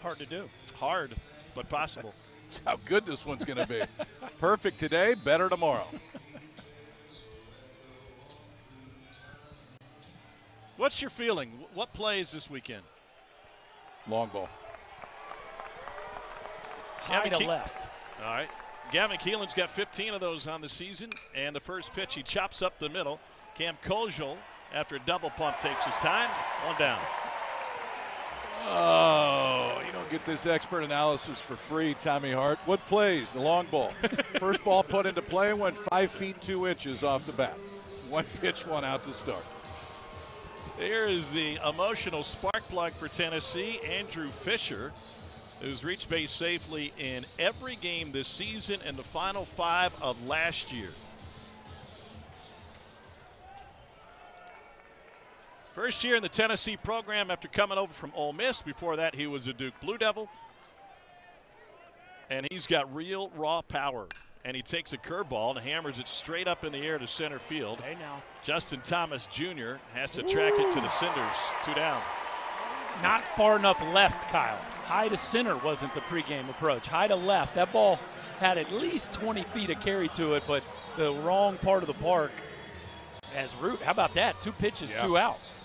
Hard to do. Hard, but possible. That's how good this one's going to be. Perfect today, better tomorrow. What's your feeling? What plays this weekend? Long ball. High to left. All right. Gavin Keelan's got 15 of those on the season, and the first pitch he chops up the middle. Cam Kojal, after a double pump, takes his time. One down. Oh, you don't get this expert analysis for free, Tommy Hart. What plays? The long ball. First ball put into play went 5 feet 2 inches off the bat. One pitch, one out to start. Here is the emotional spark plug for Tennessee, Andrew Fisher, who's reached base safely in every game this season and the final 5 of last year. First year in the Tennessee program after coming over from Ole Miss. Before that, he was a Duke Blue Devil. And he's got real raw power. And he takes a curveball and hammers it straight up in the air to center field. Hey now. Justin Thomas Jr. has to track it to the cinders. 2 down. Not far enough left, Kyle. High to center wasn't the pregame approach. High to left. That ball had at least 20 feet of carry to it, but the wrong part of the park as root. How about that? 2 pitches, 2 outs.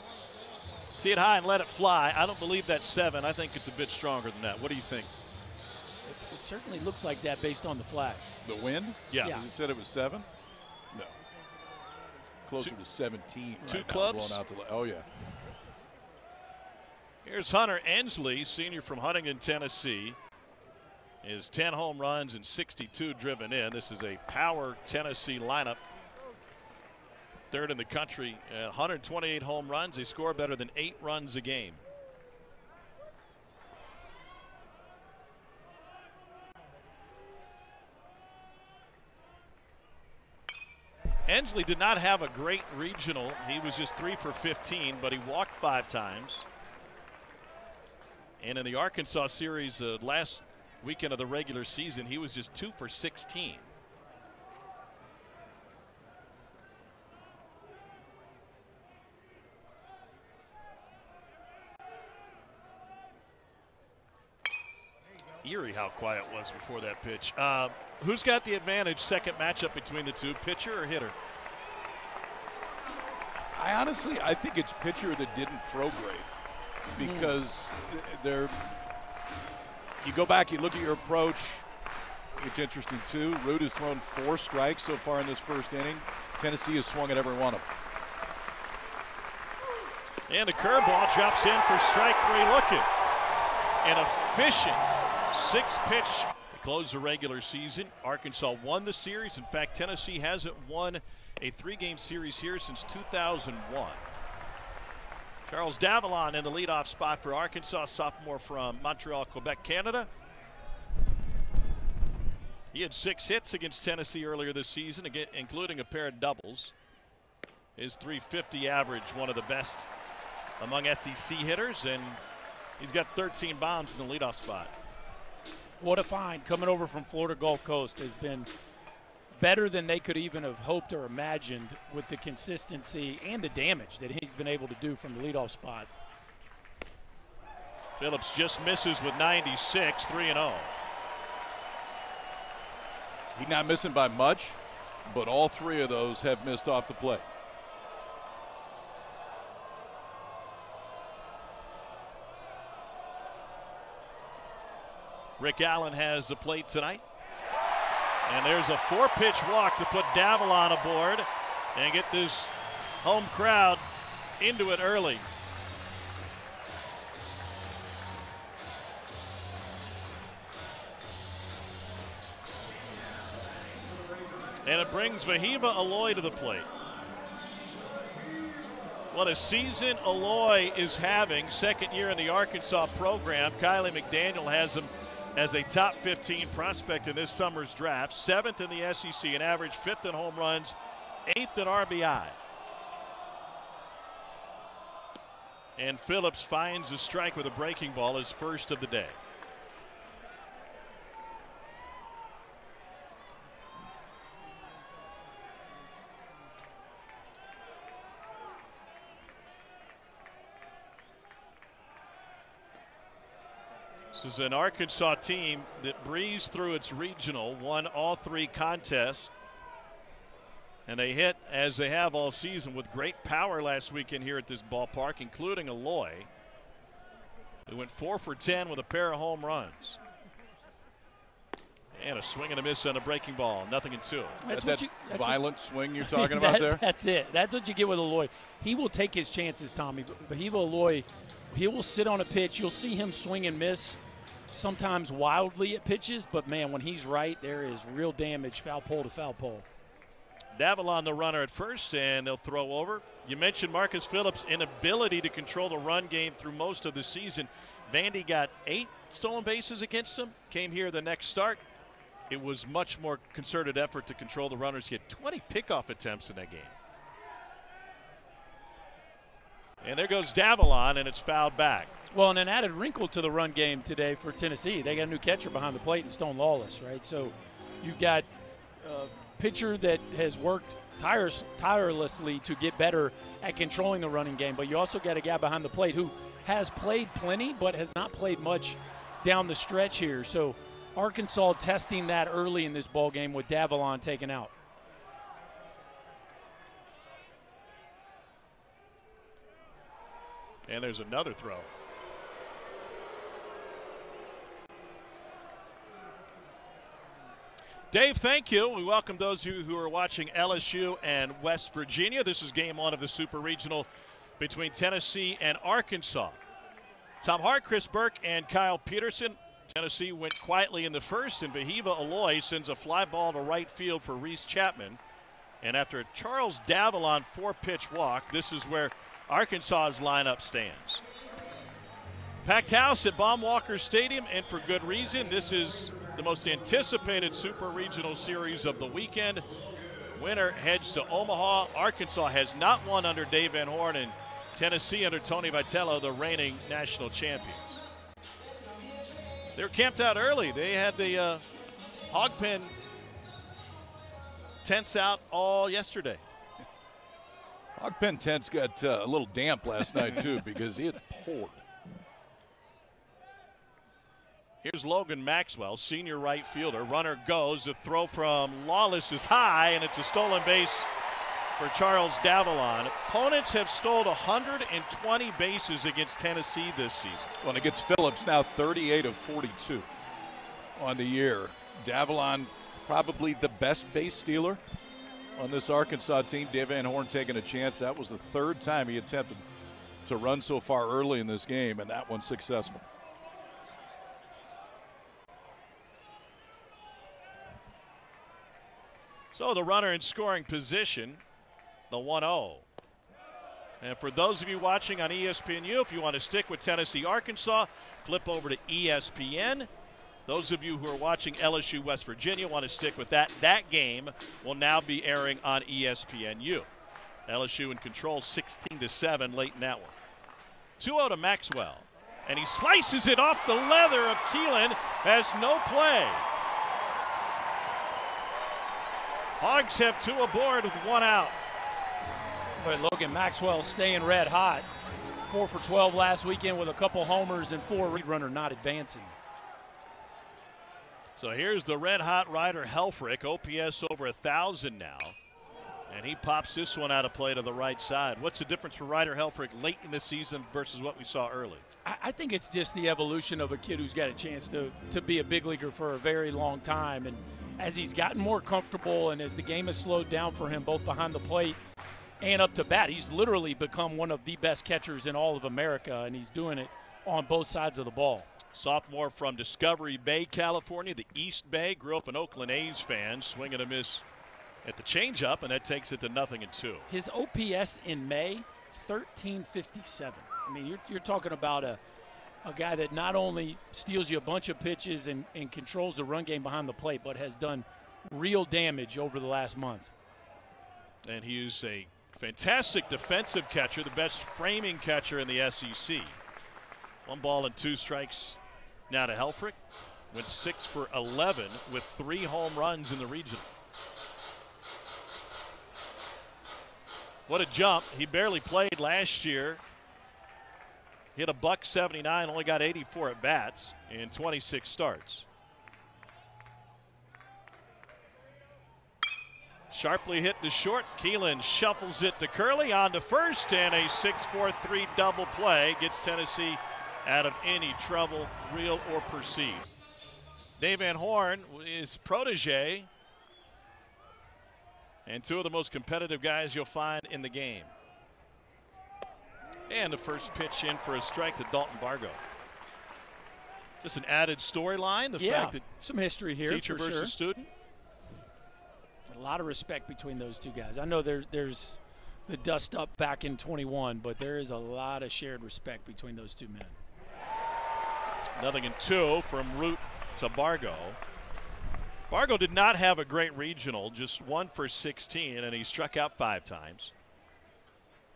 See it high and let it fly. I don't believe that's 7. I think it's a bit stronger than that. What do you think? It certainly looks like that based on the flags. The wind? Yeah. You said it was 7? No. Closer to 17. Two right clubs? Now, blowing out oh, yeah. Here's Hunter Ensley, senior from Huntington, Tennessee. His 10 home runs and 62 driven in. This is a power Tennessee lineup. 3rd in the country, 128 home runs. They score better than 8 runs a game. Ensley did not have a great regional. He was just 3 for 15, but he walked 5 times. And in the Arkansas series last weekend of the regular season, he was just 2 for 16. Eerie how quiet it was before that pitch. Who's got the advantage second matchup between the two, pitcher or hitter? I think it's pitcher that didn't throw great because you go back, you look at your approach. It's interesting too. Root has thrown 4 strikes so far in this first inning. Tennessee has swung at every one of them. And a curveball drops in for strike 3 looking. An efficient 6-pitch to close the regular season. Arkansas won the series. In fact, Tennessee hasn't won a 3-game series here since 2001. Charles Davalon in the leadoff spot for Arkansas, sophomore from Montreal, Quebec, Canada. He had 6 hits against Tennessee earlier this season, including a pair of doubles. His .350 average, one of the best among SEC hitters, and he's got 13 bombs in the leadoff spot. What a find. Coming over from Florida Gulf Coast has been better than they could even have hoped or imagined with the consistency and the damage that he's been able to do from the leadoff spot. Phillips just misses with 96, 3-0. He's not missing by much, but all 3 of those have missed off the plate. Rick Allen has the plate tonight. And there's a 4-pitch walk to put Davalon aboard and get this home crowd into it early. And it brings Vahiva Aloy to the plate. What a season Aloy is having. 2nd year in the Arkansas program. Kylie McDaniel has him as a top 15 prospect in this summer's draft. 7th in the SEC, an average 5th in home runs, 8th in RBI. And Phillips finds a strike with a breaking ball, his first of the day. This is an Arkansas team that breezed through its regional, won all 3 contests, and they hit, as they have all season, with great power last weekend here at this ballpark, including Aloy, who went 4 for 10 with a pair of home runs. And a swing and a miss on a breaking ball, 0-2. That's that violent swing you're talking about there? That's it. That's what you get with Aloy. He will take his chances, Tommy. But Aloy, he will sit on a pitch. You'll see him swing and miss, sometimes wildly at pitches. But, man, when he's right, there is real damage, foul pole to foul pole. Davila the runner at first, and they'll throw over. You mentioned Marcus Phillips' inability to control the run game through most of the season. Vandy got 8 stolen bases against him, came here the next start. It was much more concerted effort to control the runners. He had 20 pickoff attempts in that game. And there goes Davila, and it's fouled back. Well, and an added wrinkle to the run game today for Tennessee. They got a new catcher behind the plate in Stone Lawless, right? So you've got a pitcher that has worked tirelessly to get better at controlling the running game, but you also got a guy behind the plate who has played plenty but has not played much down the stretch here. So Arkansas testing that early in this ball game with Davila taken out. And there's another throw. Dave, thank you. We welcome those of you who are watching LSU and West Virginia. This is game 1 of the Super Regional between Tennessee and Arkansas. Tom Hart, Chris Burke, and Kyle Peterson. Tennessee went quietly in the first, and Vahiva Aloy sends a fly ball to right field for Reese Chapman. And after a Charles Davila 4-pitch walk, this is where Arkansas's lineup stands. Packed house at Baum-Walker Stadium, and for good reason. This is the most anticipated Super Regional Series of the weekend. Winner heads to Omaha. Arkansas has not won under Dave Van Horn, and Tennessee under Tony Vitello, the reigning national champions. They were camped out early. They had the hog pen tents out all yesterday. Hog pen tents got a little damp last night, too, because it poured. Here's Logan Maxwell, senior right fielder. Runner goes. The throw from Lawless is high, and it's a stolen base for Charles Davila. Opponents have stolen 120 bases against Tennessee this season. Well, and against Phillips, now 38 of 42 on the year. Davila, probably the best base stealer on this Arkansas team. Dave Van Horn taking a chance. That was the 3rd time he attempted to run so far early in this game, and that one's successful. So the runner in scoring position, the 1-0. And for those of you watching on ESPNU, if you want to stick with Tennessee, Arkansas, flip over to ESPN. Those of you who are watching LSU, West Virginia, want to stick with that. That game will now be airing on ESPNU. LSU in control 16-7 late in that one. 2-0 to Maxwell. And he slices it off the leather of Keelan. Has no play. Hogs have 2 aboard with 1 out. But Logan Maxwell staying red hot. 4 for 12 last weekend with a couple homers and 4 lead runner not advancing. So here's the red hot rider Helfrich, OPS over 1,000 now. And he pops this one out of play to the right side. What's the difference for Ryder Helfrich late in the season versus what we saw early? I think it's just the evolution of a kid who's got a chance to be a big leaguer for a very long time. And as he's gotten more comfortable and as the game has slowed down for him both behind the plate and up to bat, he's literally become one of the best catchers in all of America, and he's doing it on both sides of the ball. Sophomore from Discovery Bay, California, the East Bay. Grew up an Oakland A's fan. Swing and a miss at the changeup, and that takes it to 0-2. His OPS in May, 1357. I mean, you're talking about a guy that not only steals you a bunch of pitches and controls the run game behind the plate, but has done real damage over the last month. And he is a fantastic defensive catcher, the best framing catcher in the SEC. 1 ball and 2 strikes now to Helfrich. Went 6 for 11 with 3 home runs in the regional. What a jump. He barely played last year. Hit a .179, only got 84 at bats in 26 starts. Sharply hit to short. Keelan shuffles it to Curley on to first, and a 6-4-3 double play gets Tennessee out of any trouble, real or perceived. Dave Van Horn is protege and two of the most competitive guys you'll find in the game. And the first pitch in for a strike to Dalton Bargo. Just an added storyline, the fact that some history here, teacher versus student. A lot of respect between those two guys. I know there's the dust up back in 21, but there is a lot of shared respect between those two men. 0-2 from Root to Bargo. Bargo did not have a great regional, just 1 for 16, and he struck out 5 times.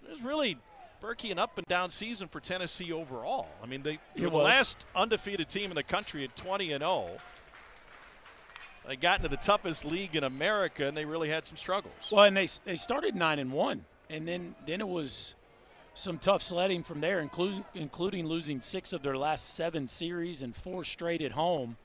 It was really Berkey an up and down season for Tennessee overall. I mean, they were the last undefeated team in the country at 20-0. They got into the toughest league in America, and they really had some struggles. Well, and they started 9-1, and then it was some tough sledding from there, including losing 6 of their last 7 series and 4 straight at home.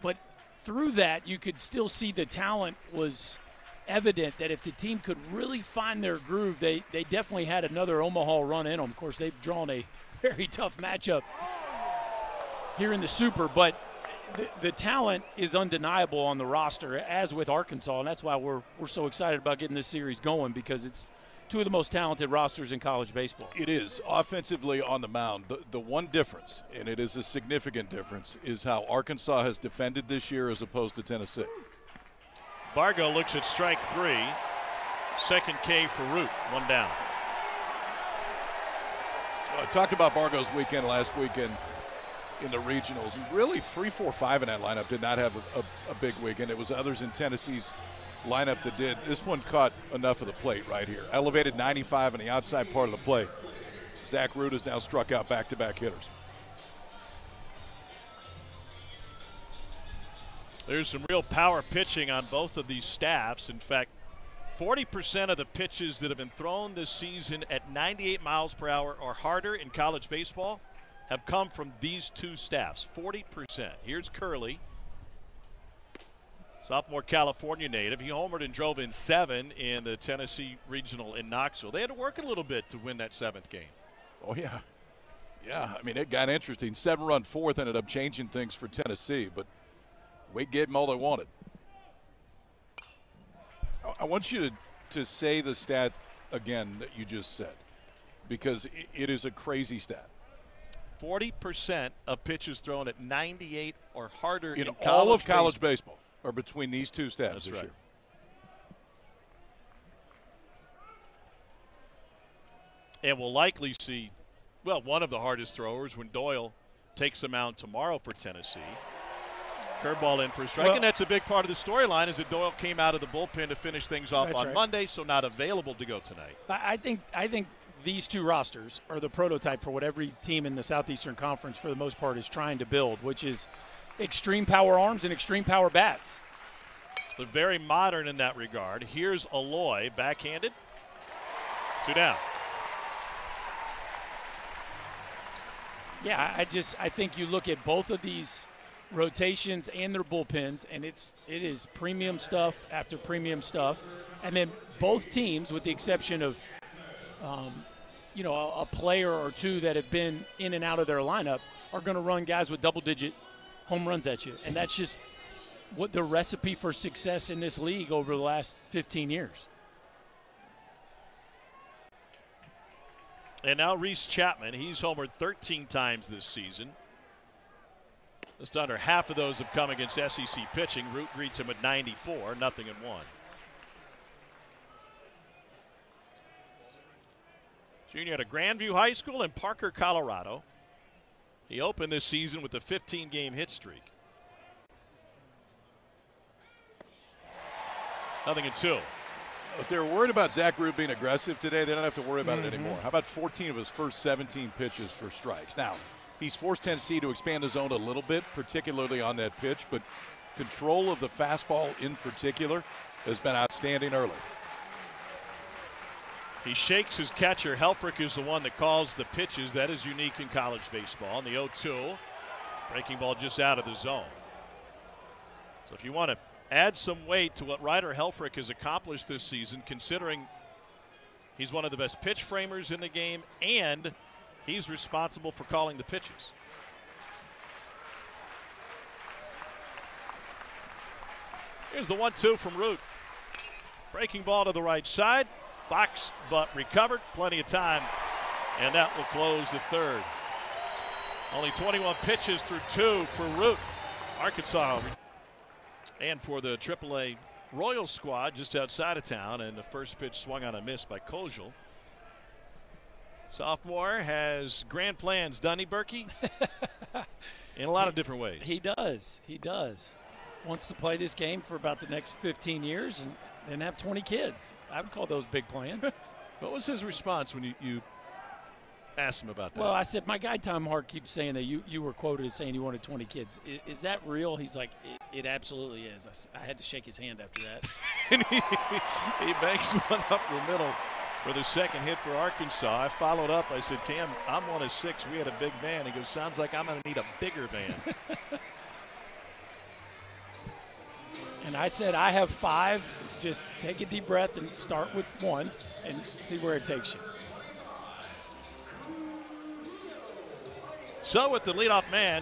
But through that, you could still see the talent was evident, that if the team could really find their groove, they definitely had another Omaha run in them. Of course, they've drawn a very tough matchup here in the Super, but the talent is undeniable on the roster, as with Arkansas, and that's why we're so excited about getting this series going, because it's two of the most talented rosters in college baseball. It is. Offensively on the mound, the one difference, and it is a significant difference, is how Arkansas has defended this year as opposed to Tennessee. Bargo looks at strike 3. Second K for Root, 1 down. I talked about Bargo's weekend last weekend in the regionals, and really 3, 4, 5 in that lineup did not have a big weekend. It was others in Tennessee's lineup that did. This one caught enough of the plate right here. Elevated 95 on the outside part of the plate. Zach Root has now struck out back-to-back hitters. There's some real power pitching on both of these staffs. In fact, 40% of the pitches that have been thrown this season at 98 miles per hour or harder in college baseball have come from these two staffs, 40%. Here's Curley, sophomore California native. He homered and drove in 7 in the Tennessee Regional in Knoxville. They had to work a little bit to win that 7th game. Oh, yeah. Yeah, I mean, it got interesting. 7-run fourth ended up changing things for Tennessee, but Wade gave them all they wanted. I want you to say the stat again that you just said, because it is a crazy stat. 40% of pitches thrown at 98 or harder in all of college baseball are between these two stats this year. And we'll likely see, well, one of the hardest throwers when Doyle takes the mound tomorrow for Tennessee. Curveball in for a strike, well, and that's a big part of the storyline, is that Doyle came out of the bullpen to finish things off on Monday, so not available to go tonight. I think these two rosters are the prototype for what every team in the Southeastern Conference, for the most part, is trying to build, which is extreme power arms and extreme power bats. They're very modern in that regard. Here's Aloy, backhanded. 2 down. Yeah, I think you look at both of these rotations and their bullpens, and it is premium stuff after premium stuff. And then both teams, with the exception of a player or two that have been in and out of their lineup, are going to run guys with double-digit home runs at you. And that's just what the recipe for success in this league over the last 15 years. And now Reese Chapman, he's homered 13 times this season. Just under half of those have come against SEC pitching. Root greets him at 94, 0-1. Junior out of Grandview High School in Parker, Colorado. He opened this season with a 15-game hit streak. 0-2. If they're worried about Zach Root being aggressive today, they don't have to worry about it anymore. How about 14 of his first 17 pitches for strikes? Now, he's forced Tennessee to expand the zone a little bit, particularly on that pitch, but control of the fastball in particular has been outstanding early. He shakes his catcher. Helfrich is the one that calls the pitches. That is unique in college baseball. And the 0-2. Breaking ball just out of the zone. So if you want to add some weight to what Ryder Helfrich has accomplished this season, considering he's one of the best pitch framers in the game and he's responsible for calling the pitches. Here's the 1-2 from Root. Breaking ball to the right side. Box but recovered. Plenty of time. And that will close the third. Only 21 pitches through 2 for Root. Arkansas. And for the AAA Royals squad just outside of town. And the first pitch swung on a miss by Kojal. Sophomore has grand plans, doesn't he, Berkey? In a lot of different ways. He does. He does. Wants to play this game for about the next 15 years and have 20 kids. I would call those big plans. What was his response when you asked him about that? Well, I said, my guy Tom Hart keeps saying that you were quoted as saying you wanted 20 kids. Is that real? He's like, it absolutely is. I had to shake his hand after that. And he banks one up the middle for the second hit for Arkansas. I followed up. I said, Cam, I'm 1 of 6. We had a big van. He goes, sounds like I'm going to need a bigger van. And I said, I have 5. Just take a deep breath and start with 1 and see where it takes you. So with the leadoff man,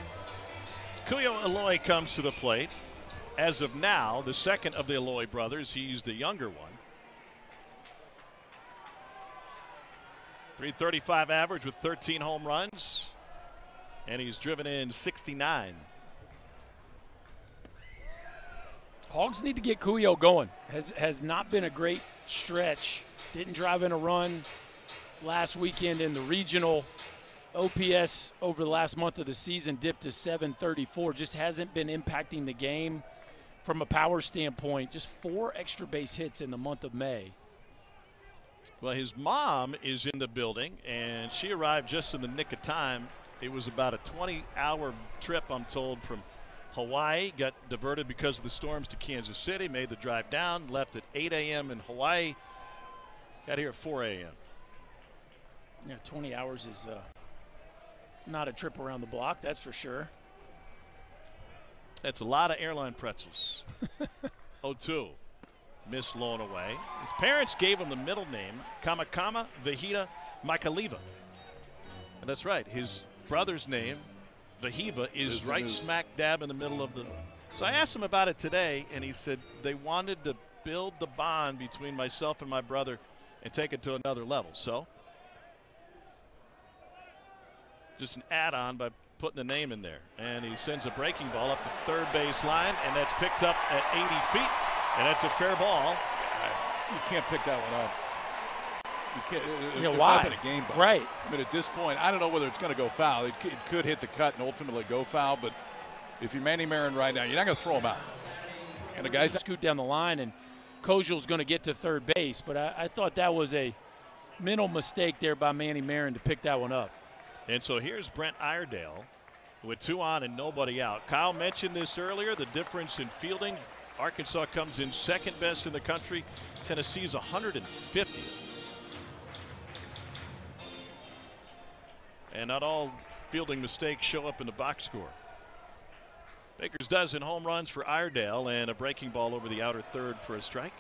Kuyo Eloy comes to the plate. As of now, the second of the Eloy brothers. He's the younger one. .335 average with 13 home runs. And he's driven in 69. Hogs need to get Kuyo going. Has not been a great stretch. Didn't drive in a run last weekend in the regional. OPS over the last month of the season dipped to 734. Just hasn't been impacting the game from a power standpoint. Just 4 extra base hits in the month of May. Well, his mom is in the building, and she arrived just in the nick of time. It was about a 20-hour trip, I'm told, from Hawaii. Got diverted because of the storms to Kansas City, made the drive down, left at 8 a.m. in Hawaii, got here at 4 a.m. Yeah, 20 hours is not a trip around the block, that's for sure. That's a lot of airline pretzels. 0-2. Miss blown away. His parents gave him the middle name, Kamakama Vahida Makaliva. And that's right, his brother's name, Vahiva, is right smack dab in the middle of the. So I asked him about it today, and he said they wanted to build the bond between myself and my brother and take it to another level. So just an add-on by putting the name in there. And he sends a breaking ball up the third base line, and that's picked up at 80 feet, and that's a fair ball. You can't pick that one up. You can't. Yeah, it's why? Not been a game ball. Right. I mean, at this point, I don't know whether it's going to go foul. It could hit the cut and ultimately go foul, but if you're Manny Marin right now, you're not going to throw him out. And the guy's scoot down the line, and Kojal's going to get to third base, but I thought that was a mental mistake there by Manny Marin to pick that one up. And so here's Brent Iredale with 2 on and nobody out. Kyle mentioned this earlier, the difference in fielding. Arkansas comes in second best in the country. Tennessee's 150th. And not all fielding mistakes show up in the box score. Baker's dozen home runs for Iredale and a breaking ball over the outer third for a strike.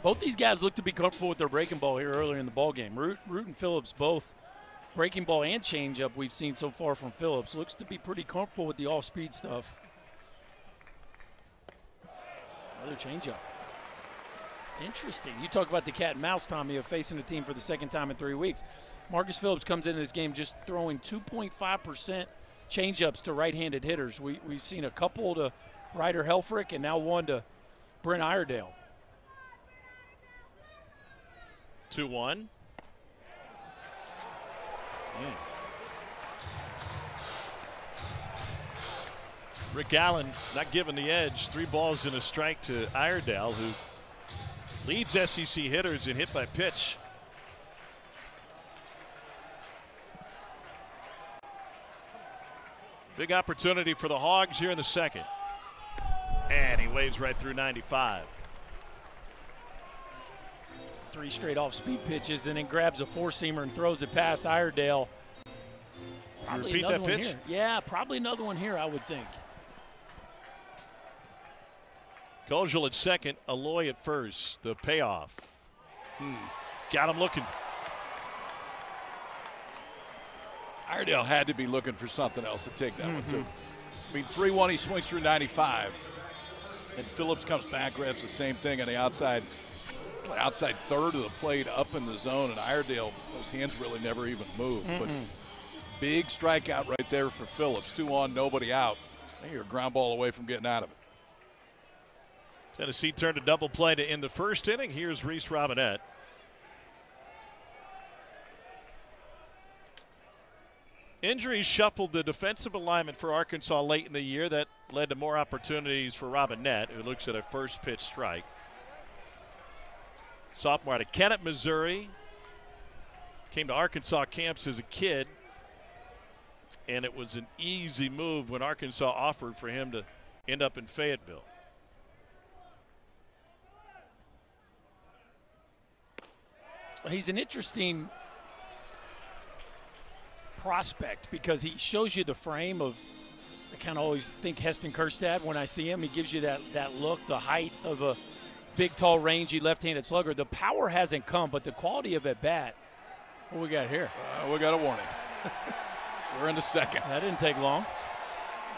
Both these guys look to be comfortable with their breaking ball here earlier in the ball game. Root and Phillips both breaking ball and changeup we've seen so far from Phillips. Looks to be pretty comfortable with the off-speed stuff. Another changeup. Interesting. You talk about the cat and mouse, Tommy, of facing a team for the second time in 3 weeks. Marcus Phillips comes into this game just throwing 2.5% changeups to right-handed hitters. We've seen a couple to Ryder Helfrich and now one to Brent Iredale. 2-1. Rick Allen not giving the edge. 3 balls and a strike to Iredale, who leads SEC hitters in hit by pitch. Big opportunity for the Hogs here in the second. And he waves right through 95. 3 straight off-speed pitches and then grabs a four-seamer and throws it past Iredale. Probably repeat another that one pitch? here. Yeah, probably another one here, I would think. Kojal at second, Aloy at first. The payoff. Got him looking. Iredale had to be looking for something else to take that one, too. I mean, 3-1, he swings through 95. And Phillips comes back, grabs the same thing on the outside third of the plate up in the zone. And Iredale, those hands really never even moved. But big strikeout right there for Phillips. 2 on, nobody out. You're a ground ball away from getting out of it. Tennessee turned a double play to end the first inning. Here's Reese Robinette. Injuries shuffled the defensive alignment for Arkansas late in the year. That led to more opportunities for Robinette, who looks at a first pitch strike. Sophomore out of Kennett, Missouri. Came to Arkansas camps as a kid. And it was an easy move when Arkansas offered for him to end up in Fayetteville. He's an interesting prospect because he shows you the frame of, I kind of always think Heston Kjerstad when I see him. He gives you that look, the height of a big, tall, rangy left-handed slugger. The power hasn't come, but the quality of at bat. What we got here? We got a warning. We're in the second. That didn't take long.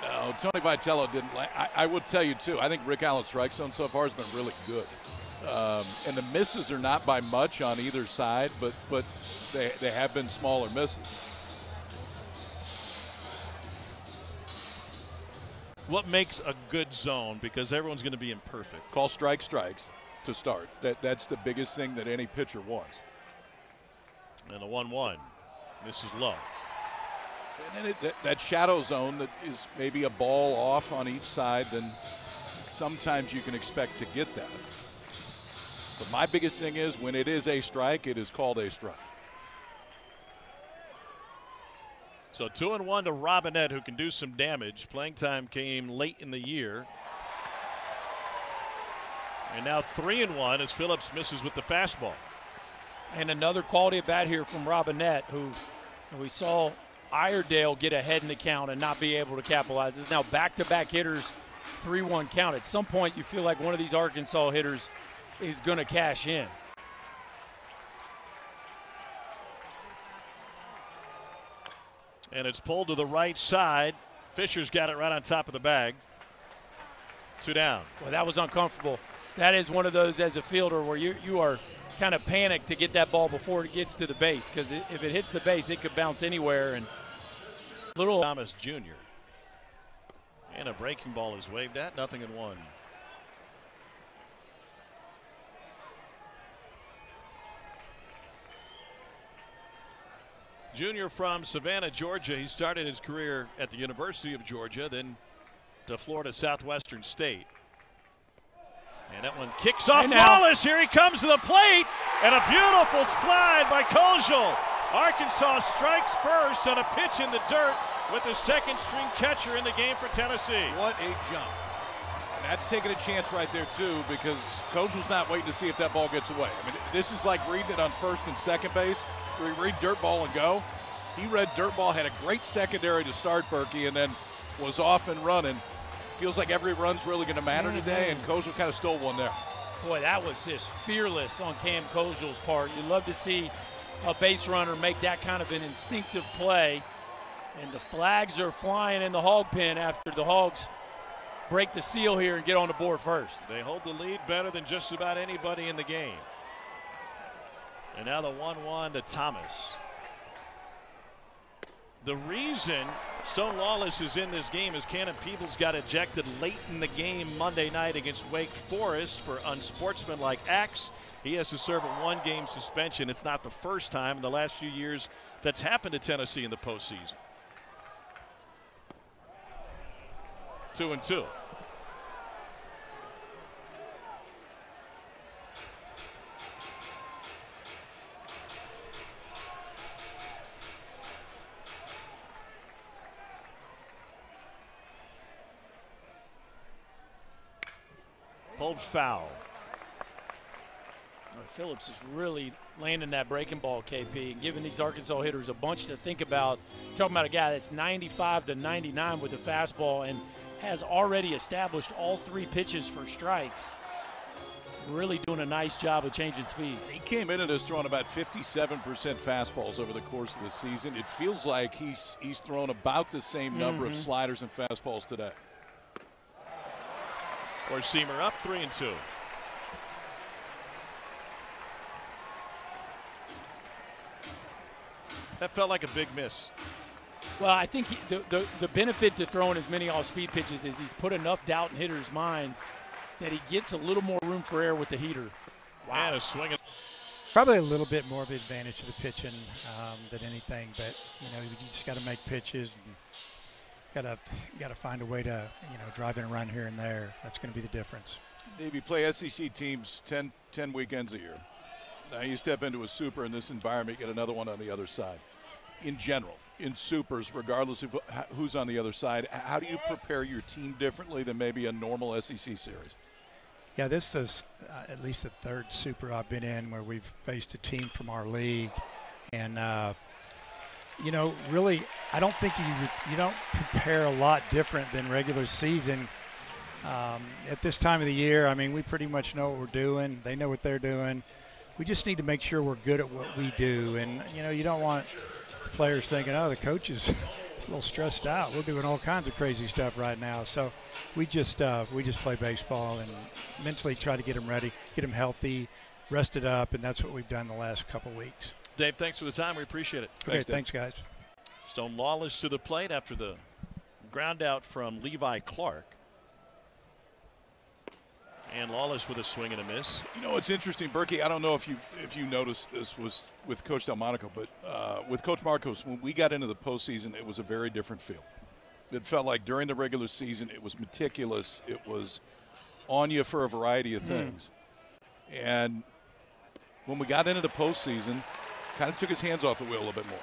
No, Tony Vitello didn't. I would tell you, too, I think Rick Allen's strike zone so far has been really good. And the misses are not by much on either side, but they have been smaller misses. What makes a good zone? Because everyone's going to be imperfect. Call strikes to start. That's the biggest thing that any pitcher wants. And a 1-1. This is low. And then that shadow zone that is maybe a ball off on each side, then sometimes you can expect to get that. But my biggest thing is when it is a strike, it is called a strike. So 2-1 to Robinette, who can do some damage. Playing time came late in the year. And now 3-1 as Phillips misses with the fastball. And another quality at bat here from Robinette, who we saw Iredale get ahead in the count and not be able to capitalize. This is now back-to-back hitters, 3-1 count. At some point, you feel like one of these Arkansas hitters is going to cash in. And it's pulled to the right side. Fisher's got it right on top of the bag. 2 down. Well, that was uncomfortable. That is one of those as a fielder where you are kind of panicked to get that ball before it gets to the base, because if it hits the base, it could bounce anywhere. And little Thomas Jr. And a breaking ball is waved at. 0-1. Junior from Savannah, Georgia. He started his career at the University of Georgia, then to Florida Southwestern State. And that one kicks off Wallace. Here he comes to the plate. And a beautiful slide by Kojal. Arkansas strikes first on a pitch in the dirt with the second-string catcher in the game for Tennessee. What a jump. And that's taking a chance right there, too, because Kojal's not waiting to see if that ball gets away. I mean, this is like reading it on first and second base. We read dirt ball and go. He read dirt ball, had a great secondary to start, Berkey, and then was off and running. Feels like every run's really going to matter today, and Kojal kind of stole one there. Boy, that was just fearless on Cam Kojal's part. You'd love to see a base runner make that kind of an instinctive play. And the flags are flying in the hog pen after the Hogs break the seal here and get on the board first. They hold the lead better than just about anybody in the game. And now the 1-1 to Thomas. The reason Stone Lawless is in this game is Cannon Peebles got ejected late in the game Monday night against Wake Forest for unsportsmanlike acts. He has to serve a 1-game suspension. It's not the first time in the last few years that's happened to Tennessee in the postseason. 2-2. Pulled foul. Phillips is really landing that breaking ball, KP, and giving these Arkansas hitters a bunch to think about. Talking about a guy that's 95 to 99 with the fastball and has already established all 3 pitches for strikes. He's really doing a nice job of changing speeds. He came into this throwing about 57% fastballs over the course of the season. It feels like he's thrown about the same number of sliders and fastballs today. Seamer up 3-2. That felt like a big miss. Well, I think the benefit to throwing as many off-speed pitches is he's put enough doubt in hitters' minds that he gets a little more room for error with the heater. Wow. And a swing. Probably a little bit more of an advantage to the pitching than anything, but you just got to make pitches and got to find a way to drive in a run here and there. That's going to be the difference. Dave, you play SEC teams 10 weekends a year. Now you step into a super in this environment, get another one on the other side. In general, in supers, regardless of who's on the other side, how do you prepare your team differently than maybe a normal SEC series? Yeah, this is at least the 3rd super I've been in where we've faced a team from our league. And, really, I don't think you don't prepare a lot different than regular season. At this time of the year, I mean, we pretty much know what we're doing. They know what they're doing. We just need to make sure we're good at what we do. And, you don't want players thinking, oh, the coach is a little stressed out. We're doing all kinds of crazy stuff right now. So we just play baseball and mentally try to get them ready, get them healthy, rested up, and that's what we've done the last couple weeks. Dave, thanks for the time. We appreciate it. Okay, thanks, guys. Stone Lawless to the plate after the ground out from Levi Clark. And Lawless with a swing and a miss. It's interesting, Berkey. I don't know if you noticed this was with Coach Delmonico, but with Coach Marcos, when we got into the postseason, it was a very different feel. It felt like during the regular season, it was meticulous. It was on you for a variety of things. And when we got into the postseason, kind of took his hands off the wheel a little bit more.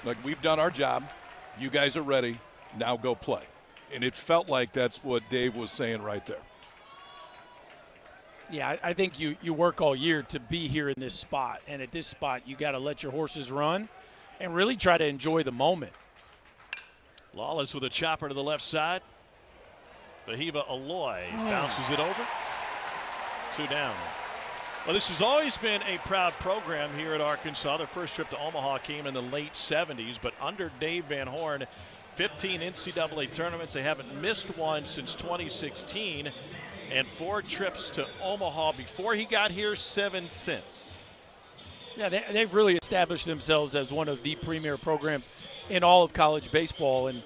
Like, we've done our job. You guys are ready. Now go play. And it felt like that's what Dave was saying right there. Yeah, I think you work all year to be here in this spot. And at this spot, you got to let your horses run and really try to enjoy the moment. Lawless with a chopper to the left side. Bahiva Aloy bounces it over. 2 down. Well, this has always been a proud program here at Arkansas. Their first trip to Omaha came in the late 70s, but under Dave Van Horn, 15 NCAA tournaments. They haven't missed one since 2016. And 4 trips to Omaha before he got here, 7 since. Yeah, they've really established themselves as one of the premier programs in all of college baseball. And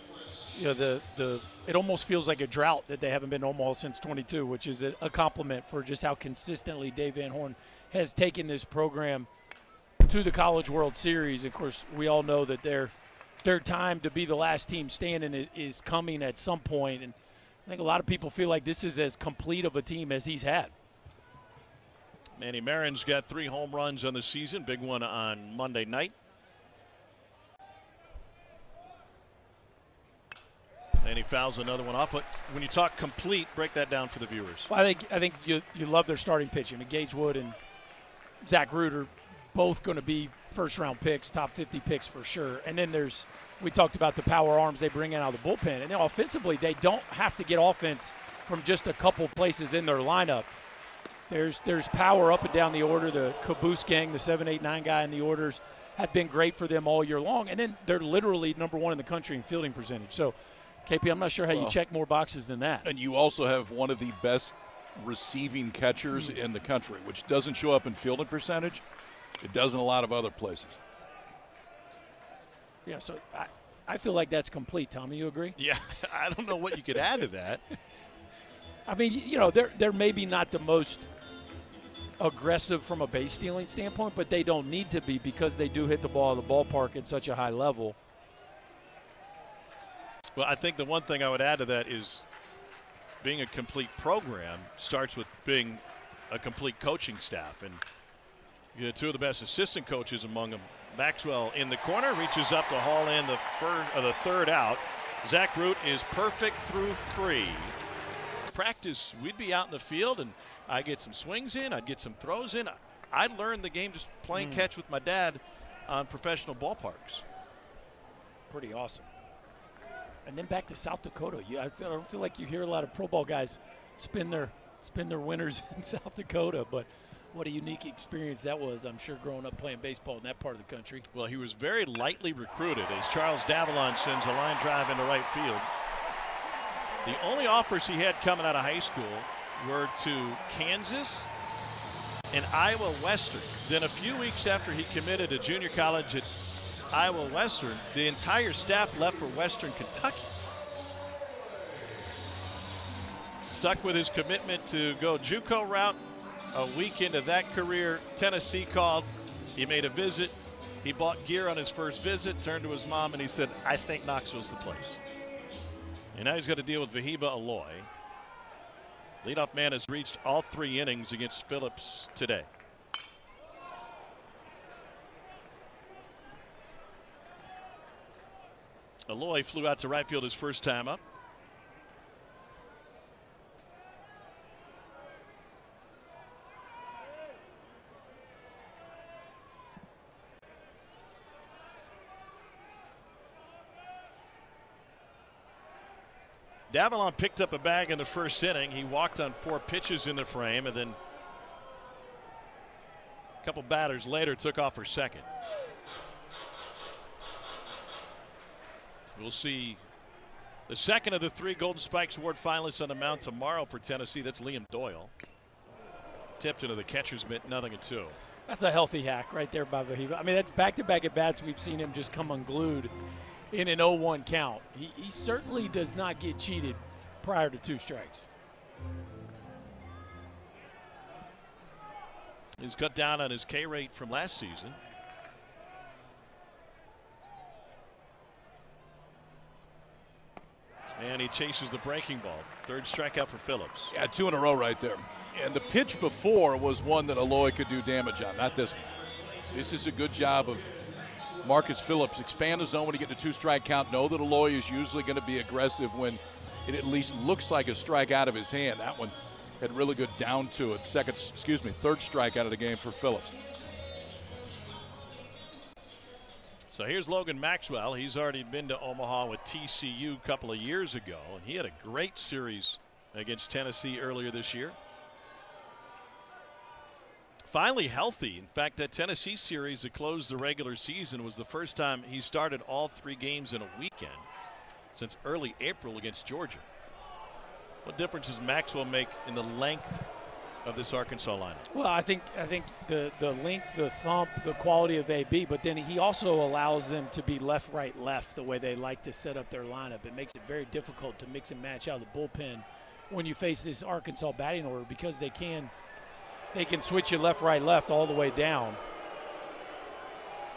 it almost feels like a drought that they haven't been to Omaha since 22, which is a compliment for just how consistently Dave Van Horn has taken this program to the College World Series. Of course, we all know that their time to be the last team standing is coming at some point. And I think a lot of people feel like this is as complete of a team as he's had. Manny Marin's got 3 home runs on the season, big one on Monday night. And he fouls another one off. But when you talk complete, break that down for the viewers. Well, I think you love their starting pitching. Gage Wood and Zach Reuter, both going to be first-round picks, top 50 picks for sure. And then we talked about the power arms they bring in out of the bullpen. And then offensively, they don't have to get offense from just a couple places in their lineup. There's power up and down the order. The Caboose gang, the 7, 8, 9 guy in the orders, have been great for them all year long. And then they're literally #1 in the country in fielding percentage. So, KP, I'm not sure how you check more boxes than that. And you also have one of the best receiving catchers in the country, which doesn't show up in fielding percentage. It does in a lot of other places. Yeah, so I feel like that's complete. Tommy, you agree? Yeah, I don't know what you could add to that. I mean, they're maybe not the most aggressive from a base stealing standpoint, but they don't need to be because they do hit the ball at the ballpark at such a high level. Well, I think the one thing I would add to that is being a complete program starts with being a complete coaching staff. And 2 of the best assistant coaches among them. Maxwell in the corner, reaches up to haul in the 3rd out. Zach Root is perfect through 3. Practice, we'd be out in the field, and I'd get some swings in, I'd get some throws in. I learned the game just playing catch with my dad on professional ballparks. Pretty awesome. And then back to South Dakota. I don't feel like you hear a lot of pro ball guys spend their winters in South Dakota, but what a unique experience that was, I'm sure, growing up playing baseball in that part of the country. Well, he was very lightly recruited as Charles Davalon sends a line drive into right field. The only offers he had coming out of high school were to Kansas and Iowa Western. Then a few weeks after he committed to junior college at Iowa Western, the entire staff left for Western Kentucky. Stuck with his commitment to go JUCO route. A week into that career, Tennessee called. He made a visit. He bought gear on his first visit, turned to his mom, and he said, I think Knoxville's the place. And now he's got to deal with Vahiba Aloy. Leadoff man has reached all 3 innings against Phillips today. Aloy flew out to right field his first time up. Davalon picked up a bag in the first inning. He walked on 4 pitches in the frame, and then a couple batters later took off for second. We'll see the second of the 3 Golden Spikes Award finalists on the mound tomorrow for Tennessee. That's Liam Doyle. Tipped into the catcher's mitt, 0-2. That's a healthy hack right there by Vahiba. I mean, that's back-to-back at-bats. We've seen him just come unglued in an 0-1 count. He certainly does not get cheated prior to 2 strikes. He's cut down on his K rate from last season. And he chases the breaking ball. 3rd strikeout for Phillips. Yeah, 2 in a row right there. And the pitch before was one that Aloy could do damage on, not this one. This is a good job of Marcus Phillips. Expand the zone when you get to 2-strike count. Know that Aloy is usually going to be aggressive when it at least looks like a strike out of his hand. That one had really good down to it. 3rd strikeout of the game for Phillips. So here's Logan Maxwell. He's already been to Omaha with TCU a couple of years ago, and he had a great series against Tennessee earlier this year. Finally healthy. In fact, that Tennessee series that closed the regular season was the first time he started all 3 games in a weekend since early April against Georgia. What difference does Maxwell make in the length of this Arkansas lineup? Well, I think the length, the thump, the quality of AB, but then he also allows them to be left, right, left the way they like to set up their lineup. It makes it very difficult to mix and match out of the bullpen when you face this Arkansas batting order, because they can switch you left, right, left all the way down.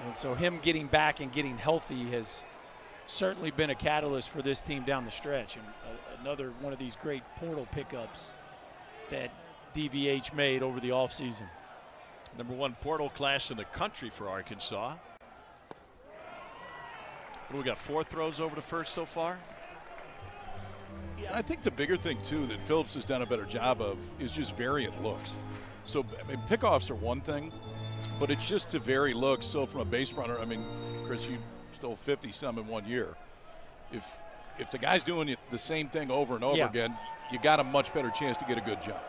And so him getting back and getting healthy has certainly been a catalyst for this team down the stretch. And another one of these great portal pickups that DVH made over the offseason. Number 1 portal class in the country for Arkansas. What do we got, 4 throws over to first so far? Yeah, I think the bigger thing, too, that Phillips has done a better job of is just variant looks. So, I mean, pickoffs are one thing, but it's just to vary looks. So from a base runner, I mean, Chris, you stole 50-some in 1 year. If the guy's doing the same thing over and over again, you got a much better chance to get a good jump.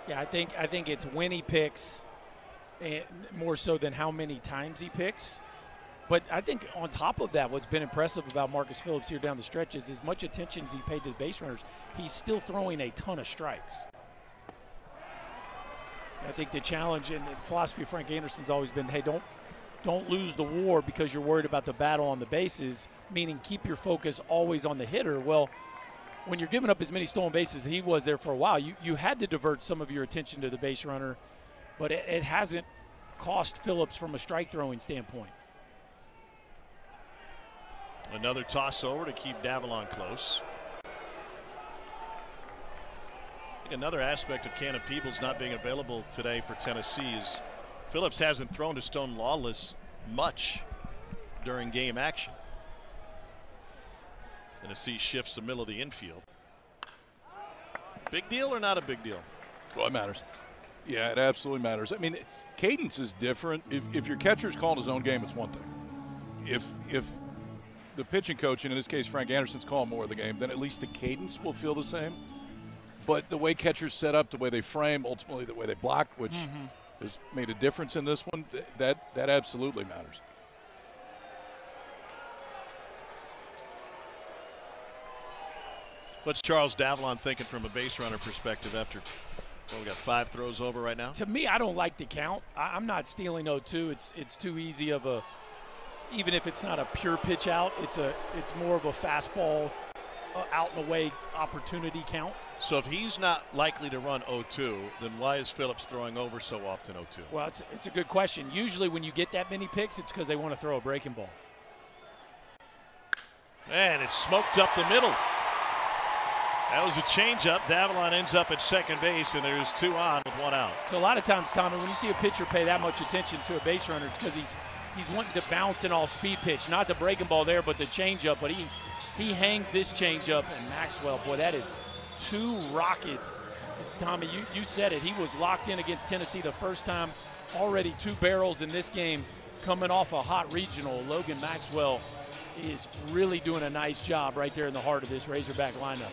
Yeah, I think it's when he picks, and more so than how many times he picks. But I think on top of that, what's been impressive about Marcus Phillips here down the stretch is as much attention as he paid to the base runners, he's still throwing a ton of strikes. I think the challenge and the philosophy of Frank Anderson's always been, hey, don't lose the war because you're worried about the battle on the bases, meaning keep your focus always on the hitter. Well, when you're giving up as many stolen bases as he was there for a while, you had to divert some of your attention to the base runner, but it hasn't cost Phillips from a strike throwing standpoint. Another toss over to keep Davalon close. I think another aspect of Cannon Peebles not being available today for Tennessee is Phillips hasn't thrown to Stone Lawless much during game action. Tennessee shifts the middle of the infield. Big deal or not a big deal? Well, it matters. Yeah, it absolutely matters. I mean, cadence is different. If your catcher's calling his own game, it's one thing. If the pitching coach, and in this case Frank Anderson's calling more of the game, then at least the cadence will feel the same. But the way catchers set up, the way they frame, ultimately the way they block, which has made a difference in this one, that absolutely matters. What's Charles Davalon thinking from a base runner perspective after, well, we got 5 throws over right now? To me, I don't like the count. I'm not stealing 0-2. It's too easy of a, even if it's not a pure pitch out, it's more of a fastball out and away opportunity count. So if he's not likely to run 0-2, then why is Phillips throwing over so often 0-2? Well, it's a good question. Usually when you get that many picks, it's because they want to throw a breaking ball. And it's smoked up the middle. That was a changeup. Davalon ends up at second base, and there's 2 on with 1 out. So a lot of times, Tommy, when you see a pitcher pay that much attention to a base runner, it's because he's wanting to bounce an off-speed pitch, not the breaking ball there, but the changeup. But he hangs this changeup, and Maxwell, boy, that is 2 rockets. Tommy, you said it. He was locked in against Tennessee the first time. Already 2 barrels in this game, coming off a hot regional. Logan Maxwell is really doing a nice job right there in the heart of this Razorback lineup.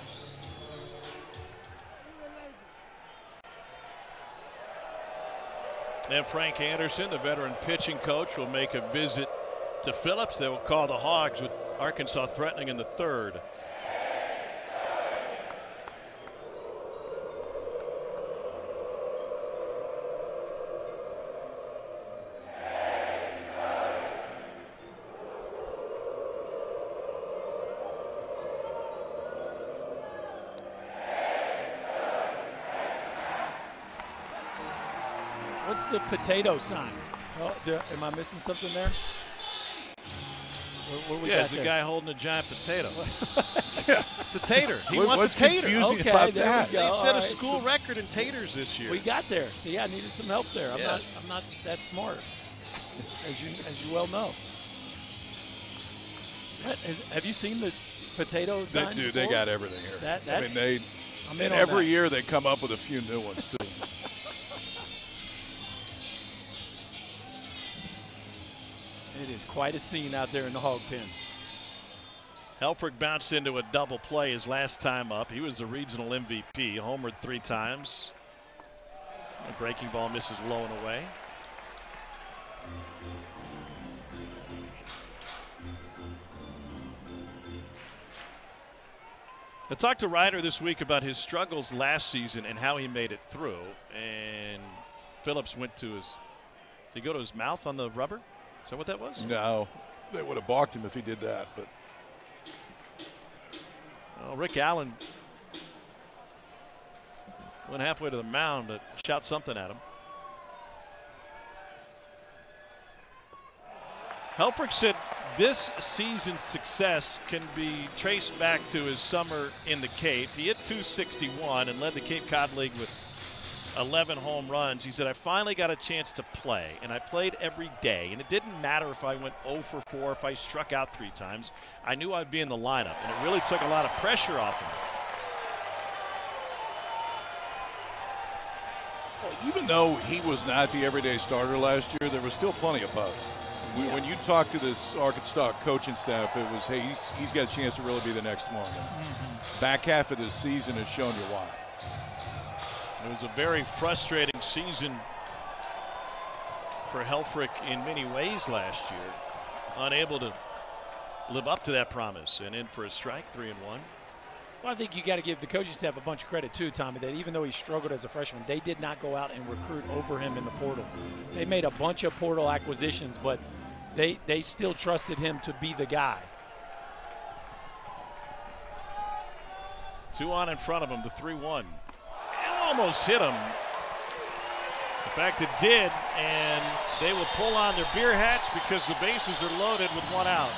And Frank Anderson, the veteran pitching coach, will make a visit to Phillips. They will call the Hogs with Arkansas threatening in the 3rd. What's the potato sign? Oh, am I missing something there? What we yeah, got it's a there? guy holding a giant potato. Yeah. It's a tater. He What's wants a tater. confusing Okay, about there that? we go. He set a All right. school record in taters this year. We got there. See, I needed some help there. Yeah. I'm not that smart, as you well know. Have you seen the potato sign? Dude, before? they got everything here. That's, I mean, I'm in and on every that. year they come up with a few new ones too. It is quite a scene out there in the hog pen. Helfrich bounced into a double play his last time up. He was the regional MVP, homered 3 times. A breaking ball misses low and away. I talked to Ryder this week about his struggles last season and how he made it through. And Phillips went to his, did he go to his mouth on the rubber? Is that what that was? No, they would have balked him if he did that. But well, Rick Allen went halfway to the mound to shout something at him. Helfrich said this season's success can be traced back to his summer in the Cape. He hit .261 and led the Cape Cod League with 11 home runs. He said, I finally got a chance to play, and I played every day, and it didn't matter if I went 0 for 4, if I struck out 3 times. I knew I'd be in the lineup, and it really took a lot of pressure off him. well, even though he was not the everyday starter last year, there was still plenty of buzz. When you talk to this Arkansas coaching staff, it was, hey, he's got a chance to really be the next one. Back half of this season has shown you why. It was a very frustrating season for Helfrich in many ways last year. Unable to live up to that promise, and in for a strike, 3-1. Well, I think you got to give the coaching staff a bunch of credit too, Tommy, that even though he struggled as a freshman, they did not go out and recruit over him in the portal. They made a bunch of portal acquisitions, but they still trusted him to be the guy. 2 on in front of him, the 3-1. Almost hit him. In fact, it did, and they will pull on their beer hats because the bases are loaded with 1 out.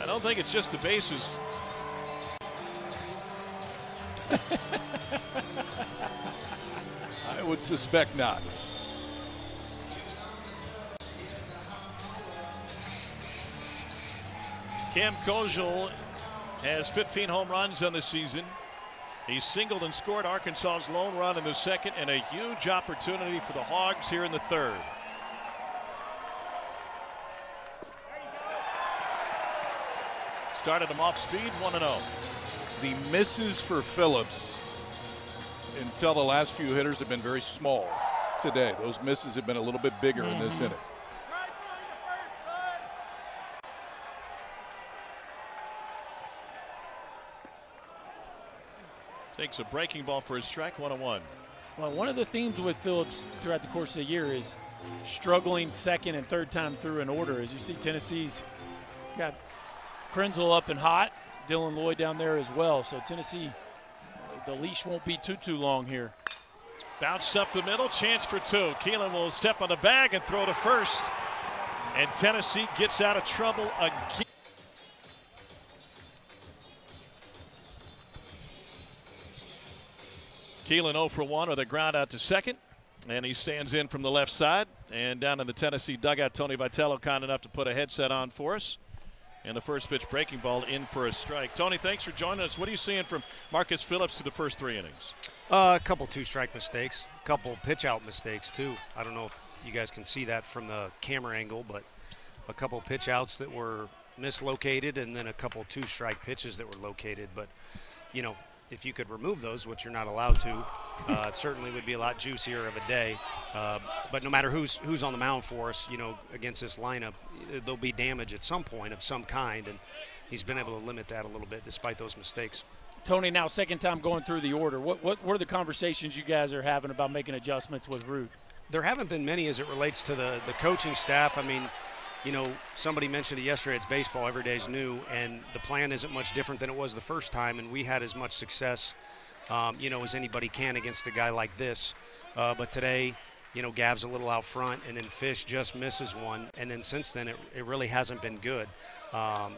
I don't think it's just the bases. I would suspect not. Cam Kojal has 15 home runs on the season. He singled and scored Arkansas's lone run in the second, and a huge opportunity for the Hogs here in the third. Started him off speed, 1-0. The misses for Phillips until the last few hitters have been very small today. Those misses have been a little bit bigger in this inning. Takes a breaking ball for a strike, 1-1. Well, one of the themes with Phillips throughout the course of the year is struggling second and third time through an order. As you see, Tennessee's got Krenzel up and hot, Dylan Lloyd down there as well. So Tennessee, the leash won't be too long here. Bounce up the middle, chance for two. Keelan will step on the bag and throw to first. And Tennessee gets out of trouble again. Keelan 0 for 1 with a ground out to second. And he stands in from the left side. And down in the Tennessee dugout, Tony Vitello kind enough to put a headset on for us. And the first pitch breaking ball in for a strike. Tony, thanks for joining us. What are you seeing from Marcus Phillips through the first 3 innings? A couple two-strike mistakes, a couple pitch-out mistakes too. I don't know if you guys can see that from the camera angle, but a couple pitch-outs that were mislocated, and then a couple two-strike pitches that were located. But, you know, if you could remove those, which you're not allowed to, it certainly would be a lot juicier of a day. But no matter who's on the mound for us, you know, against this lineup, there'll be damage at some point of some kind, and he's been able to limit that a little bit despite those mistakes. Tony, now second time going through the order. What are the conversations you guys are having about making adjustments with Root? There haven't been many as it relates to the coaching staff. I mean, you know, somebody mentioned it yesterday, it's baseball, every day's new, and the plan isn't much different than it was the first time, and we had as much success, you know, as anybody can against a guy like this. But today, you know, Gav's a little out front, and then Fish just misses one, and then since then it really hasn't been good.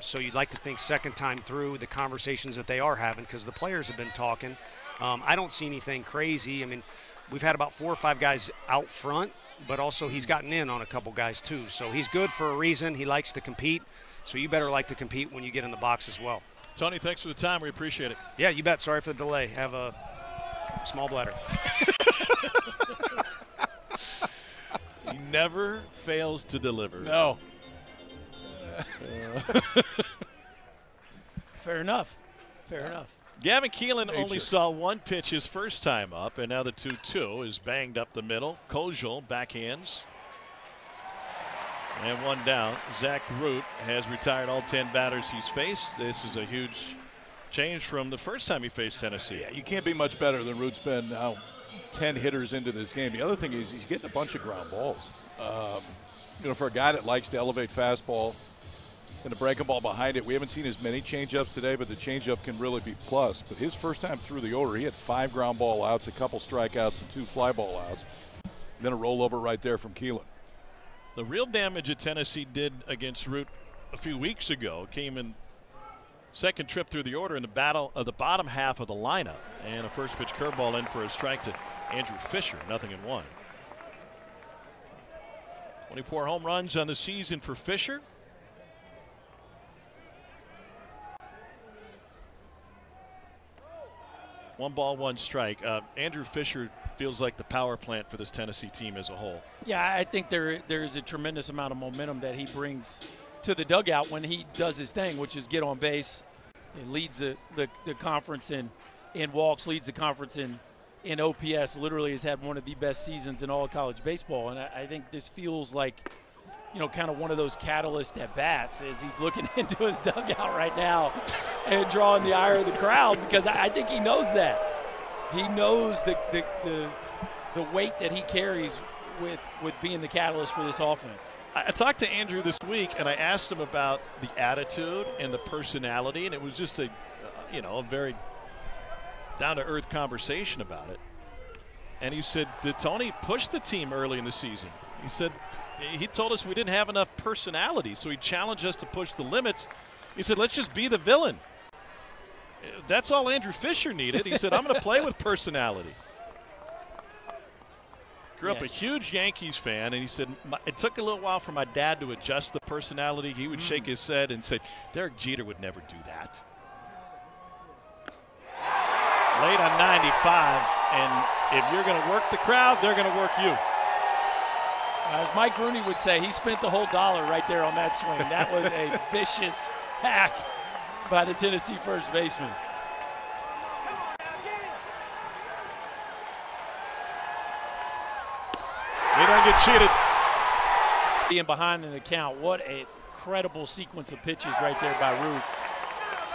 So you'd like to think second time through, the conversations that they are having, because the players have been talking. I don't see anything crazy. I mean, we've had about 4 or 5 guys out front, but also he's gotten in on a couple guys too. So he's good for a reason. He likes to compete. So you better like to compete when you get in the box as well. Tony, thanks for the time. We appreciate it. Yeah, you bet. Sorry for the delay. Have a small bladder. He never fails to deliver. No. Fair enough. Fair enough. Gavin Keelan only saw 1 pitch his first time up, and now the 2-2 is banged up the middle. Kojal backhands. And 1 down. Zach Root has retired all 10 batters he's faced. This is a huge change from the first time he faced Tennessee. Yeah, you can't be much better than Root's been now 10 hitters into this game. The other thing is he's getting a bunch of ground balls. You know, for a guy that likes to elevate fastball and a breaking ball behind it, we haven't seen as many changeups today, but the changeup can really be plus. But his first time through the order, he had 5 ground ball outs, a couple strikeouts, and 2 fly ball outs. And then a rollover right there from Keelan. The real damage that Tennessee did against Root a few weeks ago came in second trip through the order in the battle of the bottom half of the lineup. And a first pitch curveball in for a strike to Andrew Fisher, 0-1. 24 home runs on the season for Fisher. One ball, 1 strike. Andrew Fisher feels like the power plant for this Tennessee team as a whole. Yeah, I think there is a tremendous amount of momentum that he brings to the dugout when he does his thing, which is get on base. He leads the conference in walks, leads the conference in OPS, literally has had one of the best seasons in all of college baseball. And I think this feels like, you know, kind of one of those catalyst at bats as he's looking into his dugout right now and drawing the ire of the crowd, because I think he knows that. He knows the weight that he carries with being the catalyst for this offense. I talked to Andrew this week, and I asked him about the attitude and the personality, and it was just a very down-to-earth conversation about it. And he said, did Tony push the team early in the season? He said, he told us we didn't have enough personality, so he challenged us to push the limits. He said, let's just be the villain. That's all Andrew Fisher needed. He said, I'm going to play with personality. Grew up a huge Yankees fan, and he said, it took a little while for my dad to adjust the personality. He would shake his head and say, Derek Jeter would never do that. Late on 95, and if you're going to work the crowd, they're going to work you. As Mike Rooney would say, he spent the whole dollar right there on that swing. That was a vicious hack by the Tennessee first baseman. He doesn't get cheated. Being behind in the count, what a incredible sequence of pitches right there by Root.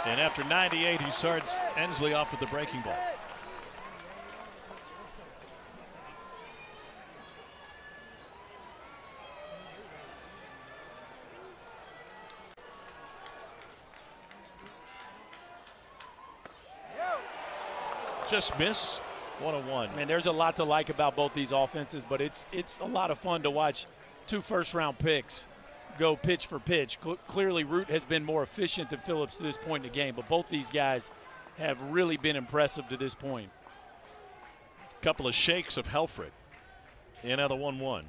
And after 98, he starts Ensley off with the breaking ball. Just miss. 101. Man, there's a lot to like about both these offenses, but it's a lot of fun to watch two first-round picks go pitch for pitch. Clearly, Root has been more efficient than Phillips to this point in the game, but both these guys have really been impressive to this point. Couple of shakes of Helfrich. And now the 1-1.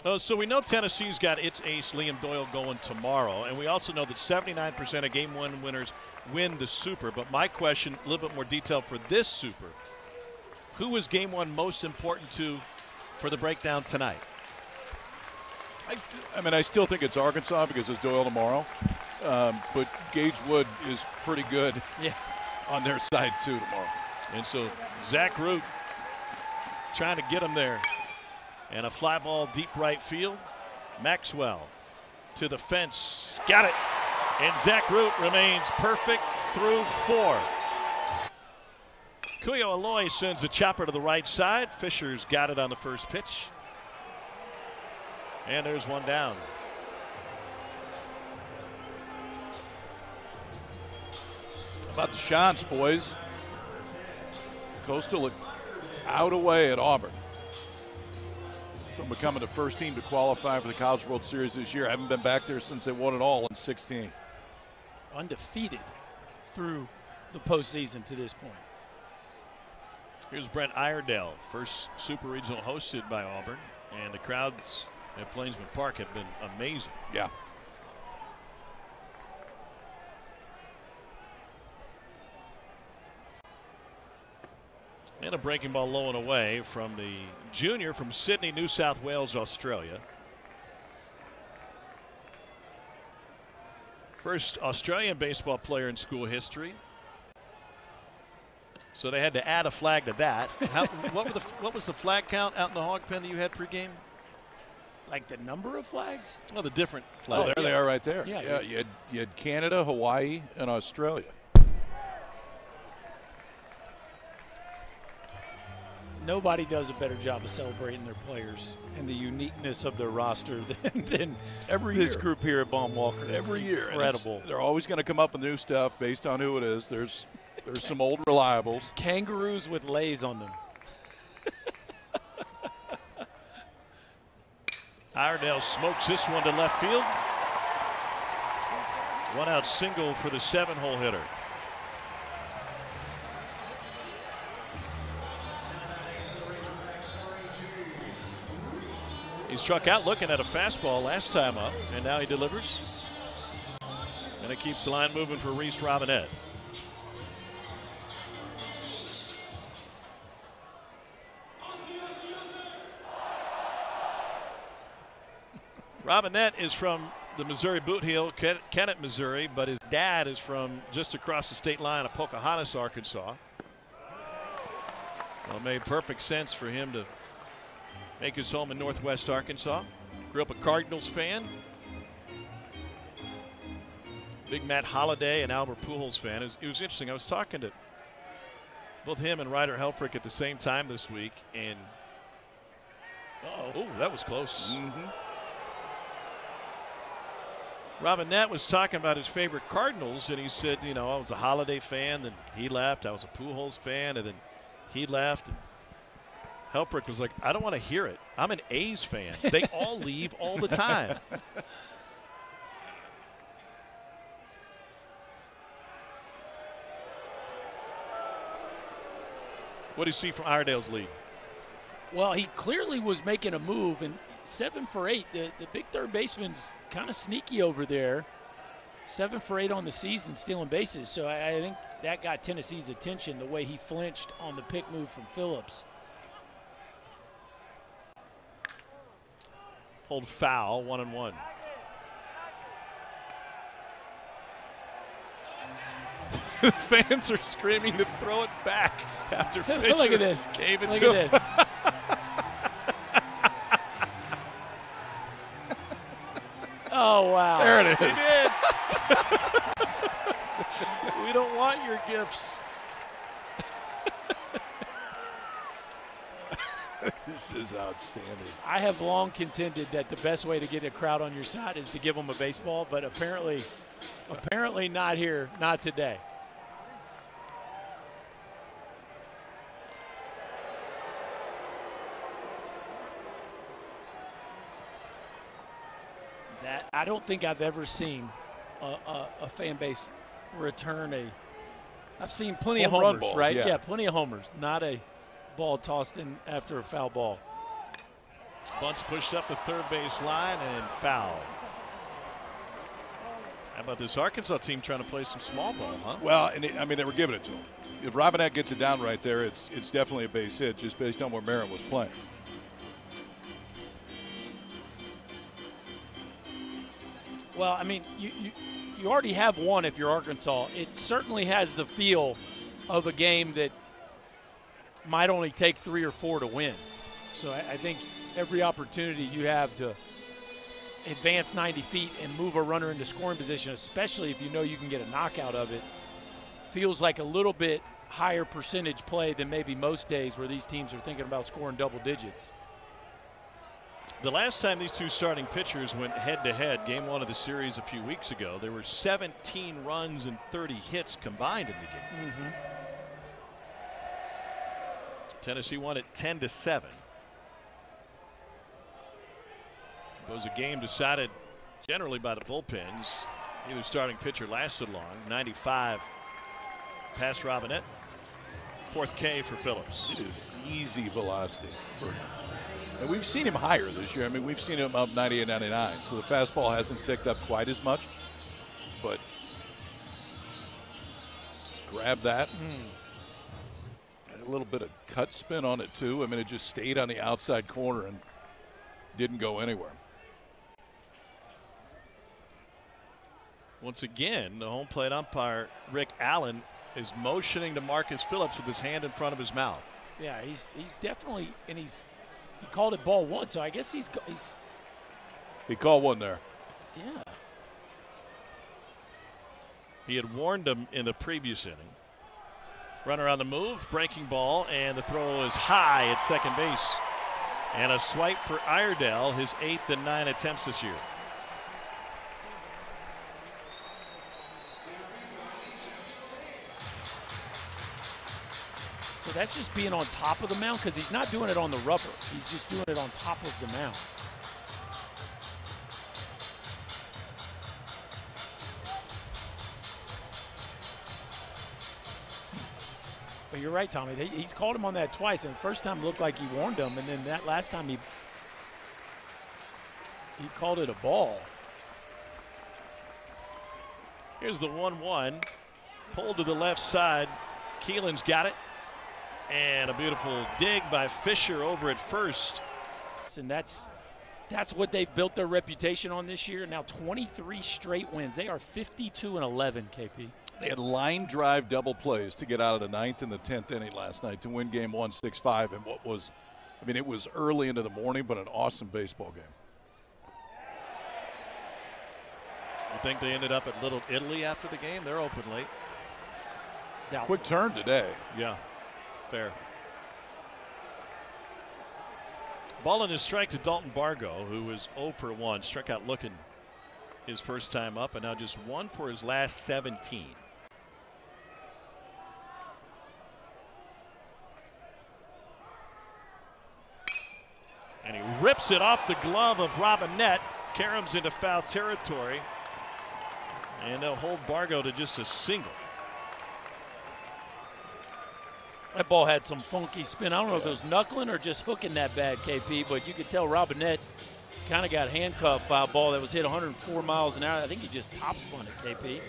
Oh, so we know Tennessee's got its ace, Liam Doyle, going tomorrow, and we also know that 79% of Game 1 winners win the Super. But my question, a little bit more detail for this Super, who was Game 1 most important to for the breakdown tonight? I mean, I still think it's Arkansas because it's Doyle tomorrow, but Gage Wood is pretty good on their side too tomorrow. And so Zach Root trying to get him there. And a fly ball deep right field. Maxwell to the fence. Got it. And Zach Root remains perfect through 4. Kuyo Aloy sends a chopper to the right side. Fisher's got it on the first pitch. And there's one down. How about the Shants, boys? Coastal out away at Auburn. So becoming the first team to qualify for the College World Series this year. I haven't been back there since they won it all in 16. Undefeated through the postseason to this point. Here's Brent Iredale, first Super Regional hosted by Auburn, and the crowds at Plainsman Park have been amazing. Yeah. And a breaking ball low and away from the junior from Sydney, New South Wales, Australia. First Australian baseball player in school history. So they had to add a flag to that. What was the flag count out in the hog pen that you had pregame? Like the number of flags? Well, the different flags. Oh, there they are right there. Yeah. You had Canada, Hawaii, and Australia. Nobody does a better job of celebrating their players and the uniqueness of their roster than this group here at Baum Walker. Every year. Incredible. They're always going to come up with new stuff based on who it is. There's some old reliables. Kangaroos with lays on them. Iredale smokes this one to left field. One out single for the 7-hole hitter. He struck out looking at a fastball last time up, and now he delivers. And it keeps the line moving for Reese Robinette. Robinette is from the Missouri Boot Heel, Kennett, Missouri, but his dad is from just across the state line of Pocahontas, Arkansas. Well, it made perfect sense for him to make his home in Northwest Arkansas. Grew up a Cardinals fan. Big Matt Holliday and Albert Pujols fan. It was interesting. I was talking to both him and Ryder Helfrich at the same time this week, and oh, that was close. Robinette was talking about his favorite Cardinals, and he said, you know, I was a Holliday fan, then he left. I was a Pujols fan, and then he left. And Helfrich was like, I don't want to hear it. I'm an A's fan. They all leave all the time. What do you see from Iredale's lead? Well, he clearly was making a move, and 7 for 8. The big third baseman's kind of sneaky over there. 7 for 8 on the season, stealing bases. So I think that got Tennessee's attention, the way he flinched on the pick move from Phillips. Hold foul, 1-1. Fans are screaming to throw it back after Fisher Look at this. gave it Look to at him. this. Oh, wow. There it is. He did. We don't want your gifts. This is outstanding. I have long contended that the best way to get a crowd on your side is to give them a baseball, but apparently not here, not today. That I don't think I've ever seen a fan base return a. I've seen plenty of Home run homers, balls, right? yeah. Plenty of homers. Not a ball tossed in after a foul ball. Bunts pushed up the third base line and foul. How about this Arkansas team trying to play some small ball, huh? Well, and I mean, they were giving it to him. If Robinette gets it down right there, it's definitely a base hit just based on where Marin was playing. Well, I mean, you already have one if you're Arkansas. It certainly has the feel of a game that might only take 3 or 4 to win. So I think every opportunity you have to advance 90 feet and move a runner into scoring position, especially if you know you can get a knockout of it, feels like a little bit higher percentage play than maybe most days where these teams are thinking about scoring double digits. The last time these two starting pitchers went head-to-head, game 1 of the series a few weeks ago, there were 17 runs and 30 hits combined in the game. Mm-hmm. Tennessee won it 10-7. It was a game decided generally by the bullpens. Neither starting pitcher lasted long. 95 past Robinette. 4th K for Phillips. It is easy velocity. And we've seen him higher this year. I mean, we've seen him up 98, 99. So the fastball hasn't ticked up quite as much. But grab that. And a little bit of cut spin on it, too. I mean, it just stayed on the outside corner and didn't go anywhere. Once again, the home plate umpire, Rick Allen, is motioning to Marcus Phillips with his hand in front of his mouth. Yeah, he's definitely, and he called it ball 1, so I guess he's He called one there. yeah. He had warned him in the previous inning. Runner on the move, breaking ball, and the throw is high at second base. And a swipe for Iredell, his 8th and 9 attempts this year. So that's just being on top of the mound because he's not doing it on the rubber. He's just doing it on top of the mound. But you're right, Tommy. He's called him on that twice, and the first time looked like he warned him, and then that last time he called it a ball. Here's the 1-1. Pulled to the left side. Keelan's got it. And a beautiful dig by Fisher over at first. And that's what they've built their reputation on this year. Now 23 straight wins. They are 52-11, KP. They had line drive double plays to get out of the 9th and the 10th inning last night to win game 1 6-5 in what was, I mean, it was early into the morning, but an awesome baseball game. You think they ended up at Little Italy after the game? They're open late. Doubtful. Quick turn today. Yeah, fair. Ball in his strike to Dalton Bargo, who was 0 for 1. Struck out looking his first time up, and now just 1 for his last 17. And he rips it off the glove of Robinette. Karams into foul territory. And they'll hold Bargo to just a single. That ball had some funky spin. I don't know if it was knuckling or just hooking that bad, KP, but you could tell Robinette kind of got handcuffed by a ball that was hit 104 miles an hour. I think he just top spun it, KP.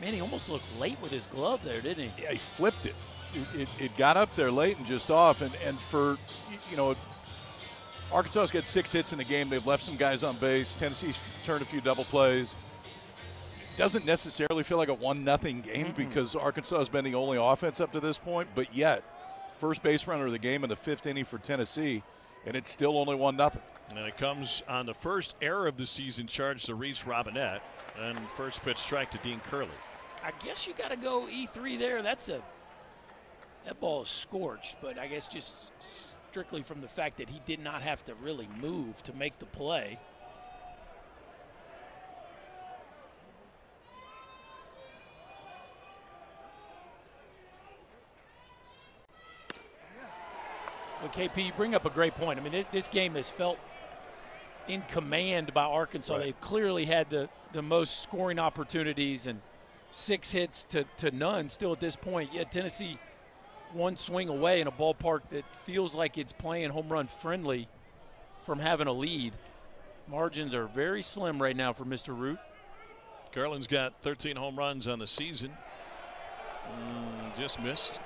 Man, he almost looked late with his glove there, didn't he? Yeah, he flipped it. It got up there late and just off. And for, you know, Arkansas's got 6 hits in the game. They've left some guys on base. Tennessee's turned a few double plays. Doesn't necessarily feel like a 1-0 game because Arkansas has been the only offense up to this point, but yet first base runner of the game in the 5th inning for Tennessee, and it's still only 1-0. And it comes on the first error of the season charged to Reese Robinette, and first pitch strike to Dean Curley. I guess you got to go E3 there. That ball is scorched, but I guess just strictly from the fact that he did not have to really move to make the play. Well, KP, you bring up a great point. I mean, this game has felt in command by Arkansas. Right. They've clearly had the most scoring opportunities and 6 hits to none still at this point. Yet Tennessee one swing away in a ballpark that feels like it's playing home run friendly from having a lead. Margins are very slim right now for Mr. Root. Garland's got 13 home runs on the season. Just missed.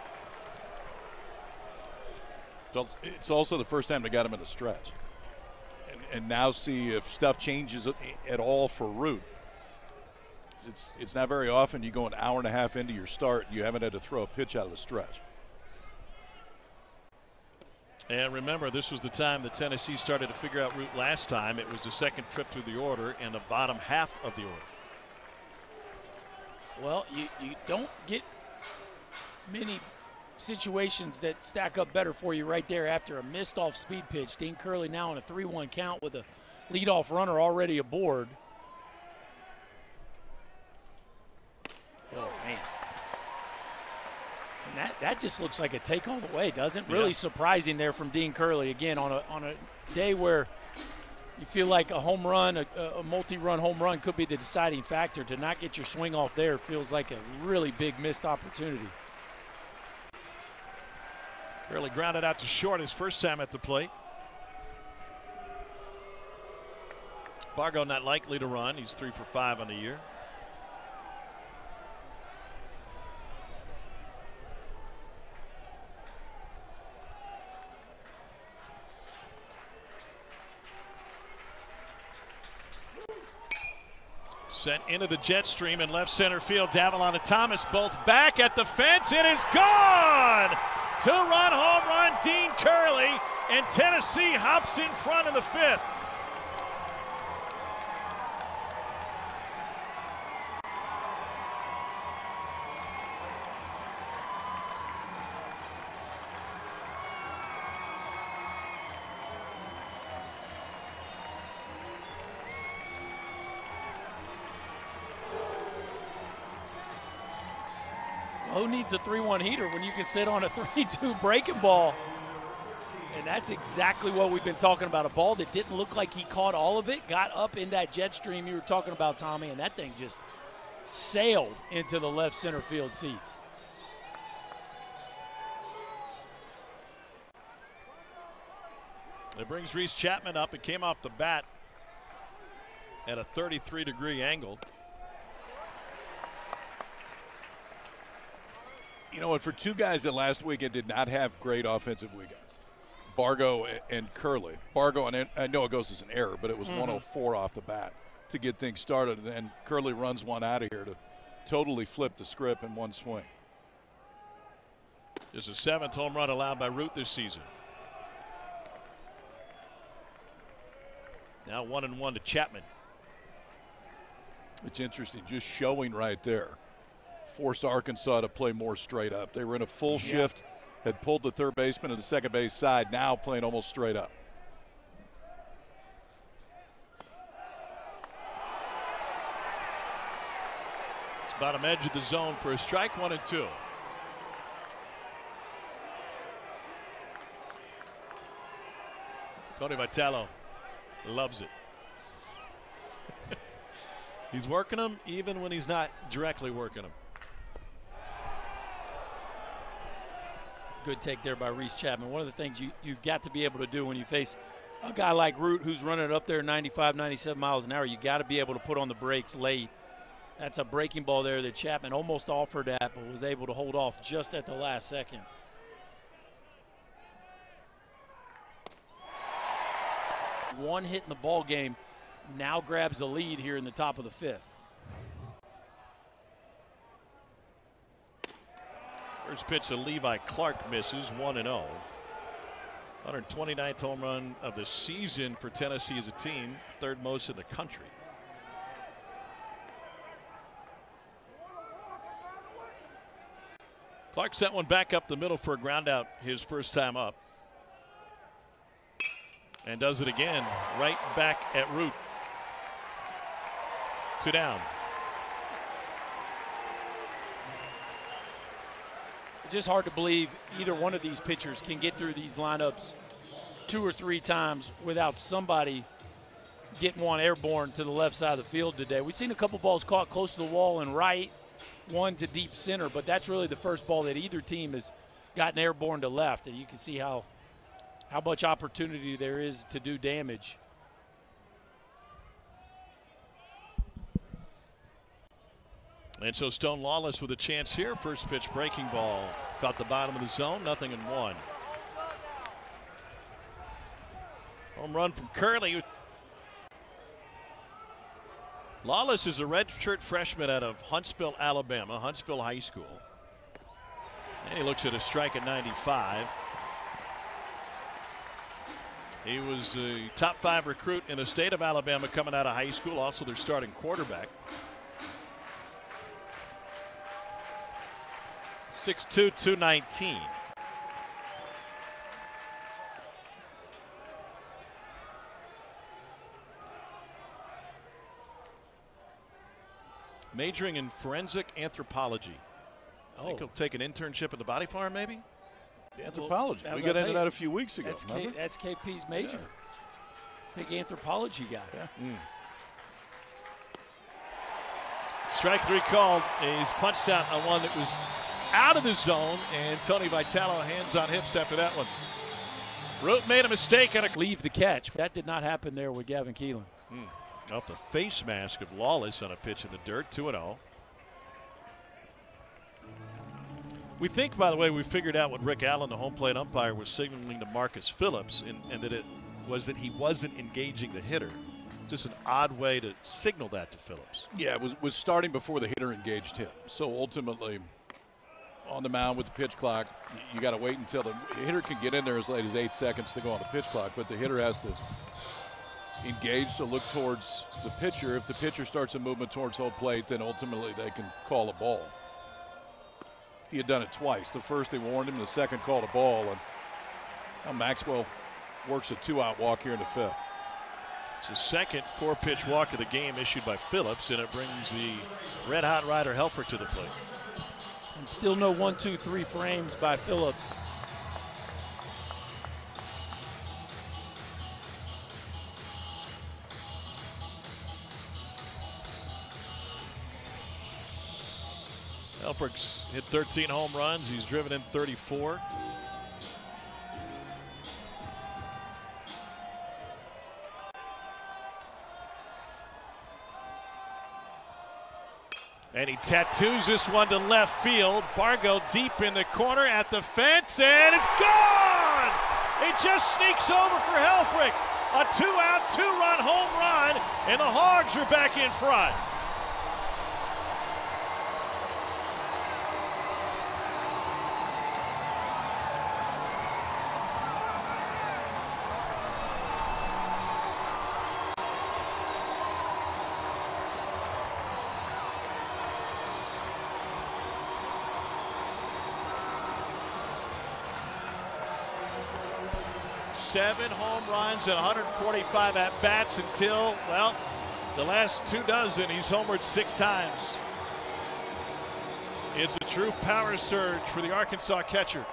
It's also the first time they got him in a stretch. And now see if stuff changes at all for Root. It's not very often you go an hour and a half into your start and you haven't had to throw a pitch out of the stretch. And remember, this was the time that Tennessee started to figure out Root last time. It was the second trip through the order and the bottom half of the order. Well, you don't get many situations that stack up better for you right there after a missed off speed pitch. Dean Curley now on a 3-1 count with a leadoff runner already aboard. Oh, man. And that just looks like a take all the way, doesn't? Really surprising there from Dean Curley. Again, on a day where you feel like a home run, a multi-run home run could be the deciding factor. To not get your swing off there feels like a really big missed opportunity. Curley grounded out to short his first time at the plate. Bargo not likely to run. He's 3 for 5 on the year. Sent into the jet stream in left center field. Davalon and Thomas both back at the fence. It is gone! 2-run home run, Dean Curley, and Tennessee hops in front in the 5th. Who needs a 3-1 heater when you can sit on a 3-2 breaking ball? And that's exactly what we've been talking about. A ball that didn't look like he caught all of it, got up in that jet stream you were talking about, Tommy, and that thing just sailed into the left center field seats. It brings Reese Chapman up. It came off the bat at a 33-degree angle. You know, and for two guys that last weekend did not have great offensive weekends, Bargo and Curley. Bargo, and I know it goes as an error, but it was 104 off the bat to get things started, and then Curley runs one out of here to totally flip the script in one swing. This is the 7th home run allowed by Root this season. Now 1-1 to Chapman. It's interesting, just showing right there. Forced Arkansas to play more straight up. They were in a full shift, had pulled the third baseman to the second base side, now playing almost straight up. Bottom edge of the zone for a strike, 1-2. Tony Vitello loves it. He's working them even when he's not directly working them. Good take there by Reese Chapman. One of the things you've got to be able to do when you face a guy like Root who's running up there 95, 97 miles an hour, you got to be able to put on the brakes late. That's a breaking ball there that Chapman almost offered at, but was able to hold off just at the last second. One hit in the ball game now grabs the lead here in the top of the 5th. First pitch to Levi Clark misses, 1-0. 129th home run of the season for Tennessee as a team, 3rd most in the country. Clark sent one back up the middle for a ground out his first time up. And does it again, right back at Root. 2 down. It's just hard to believe either one of these pitchers can get through these lineups 2 or 3 times without somebody getting one airborne to the left side of the field today. We've seen a couple balls caught close to the wall and right, one to deep center, but that's really the first ball that either team has gotten airborne to left, and you can see how much opportunity there is to do damage. And so Stone Lawless with a chance here. First pitch breaking ball. Caught the bottom of the zone, 0-1. Home run from Curley. Lawless is a redshirt freshman out of Huntsville, Alabama, Huntsville High School. And he looks at a strike at 95. He was a top 5 recruit in the state of Alabama coming out of high school, also their starting quarterback. 6'2", 219. Majoring in forensic anthropology. I think he'll take an internship at the Body Farm, maybe? Anthropology. We got into that a few weeks ago. That's KP's major. Yeah. Big anthropology guy. Yeah. Strike 3 called. He's punched out on one that was out of the zone, and Tony Vitalo hands on hips after that one. Root made a mistake and leave the catch. That did not happen there with Gavin Keelan. Off the face mask of Lawless on a pitch in the dirt, 2-0. We think, by the way, we figured out what Rick Allen, the home plate umpire, was signaling to Marcus Phillips, and that it was that he wasn't engaging the hitter. Just an odd way to signal that to Phillips. Yeah, it was starting before the hitter engaged him. So ultimately, on the mound with the pitch clock, you got to wait until the hitter can get in there as late as 8 seconds to go on the pitch clock, but the hitter has to engage, so look towards the pitcher. If the pitcher starts a movement towards home plate, then ultimately they can call a ball. He had done it twice. The first they warned him, the second called a ball, and now Maxwell works a 2-out walk here in the 5th. It's the second 4-pitch walk of the game issued by Phillips, and it brings the red-hot Ryder Helfrich to the plate. And still no 1-2-3 frames by Phillips. Helfrich's hit 13 home runs. He's driven in 34. And he tattoos this one to left field. Bargo deep in the corner at the fence, and it's gone! It just sneaks over for Helfrich. A 2-out, 2-run home run, and the Hogs are back in front. Seven home runs and 145 at-bats until, well, the last 2 dozen. He's homered 6 times. It's a true power surge for the Arkansas catcher.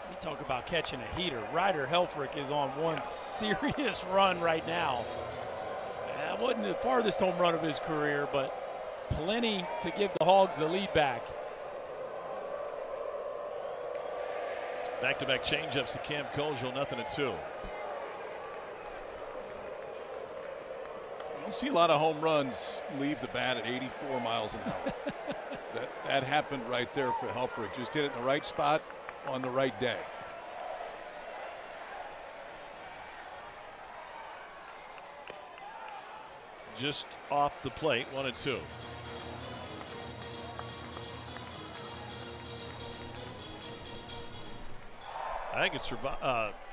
We talk about catching a heater. Ryder Helfrich is on one serious run right now. That wasn't the farthest home run of his career, but plenty to give the Hogs the lead back. Back-to-back changeups to Cam Kozel, 0-2. I don't see a lot of home runs leave the bat at 84 miles an hour. that happened right there for Helfrich. Just hit it in the right spot on the right day. Just off the plate, 1-2. I think it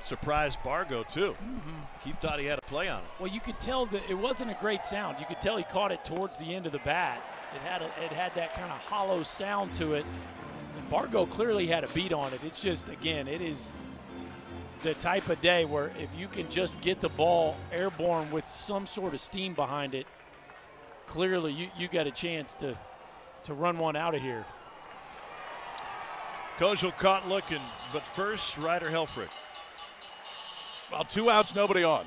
surprised Bargo too. He thought he had a play on it. Well, you could tell that it wasn't a great sound. You could tell he caught it towards the end of the bat. It had that kind of hollow sound to it. And Bargo clearly had a beat on it. It's just, again, it is the type of day where if you can just get the ball airborne with some sort of steam behind it, clearly you got a chance to run one out of here. Kozel caught looking, but first, Ryder Helfrich. Well, 2 outs, nobody on.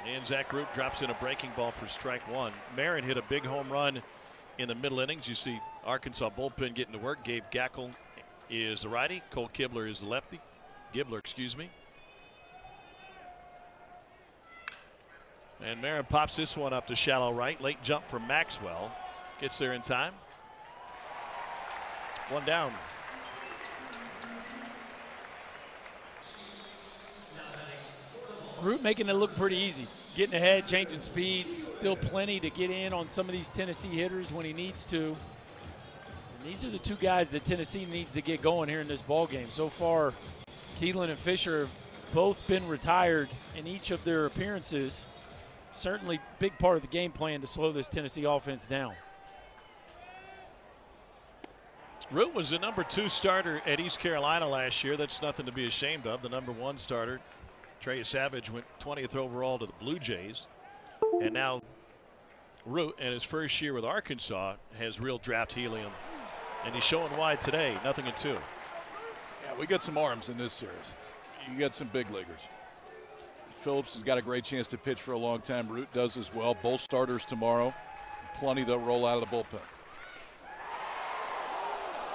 And Zach Root drops in a breaking ball for strike one. Marin hit a big home run in the middle innings. You see Arkansas bullpen getting to work. Gabe Gackel is the righty. Cole Gibbler is the lefty. Excuse me. And Marin pops this one up to shallow right. Late jump from Maxwell. Gets there in time. One down. Root making it look pretty easy. Getting ahead, changing speeds. Still plenty to get in on some of these Tennessee hitters when he needs to. And these are the two guys that Tennessee needs to get going here in this ball game. So far, Keelan and Fisher have both been retired in each of their appearances. Certainly big part of the game plan to slow this Tennessee offense down. Root was the #2 starter at East Carolina last year. That's nothing to be ashamed of. The #1 starter, Trey Savage, went 20th overall to the Blue Jays. And now Root, in his first year with Arkansas, has real draft helium. And he's showing why today, 0-2. Yeah, we got some arms in this series. You got some big leaguers. Phillips has got a great chance to pitch for a long time. Root does as well. Both starters tomorrow. Plenty that roll out of the bullpen.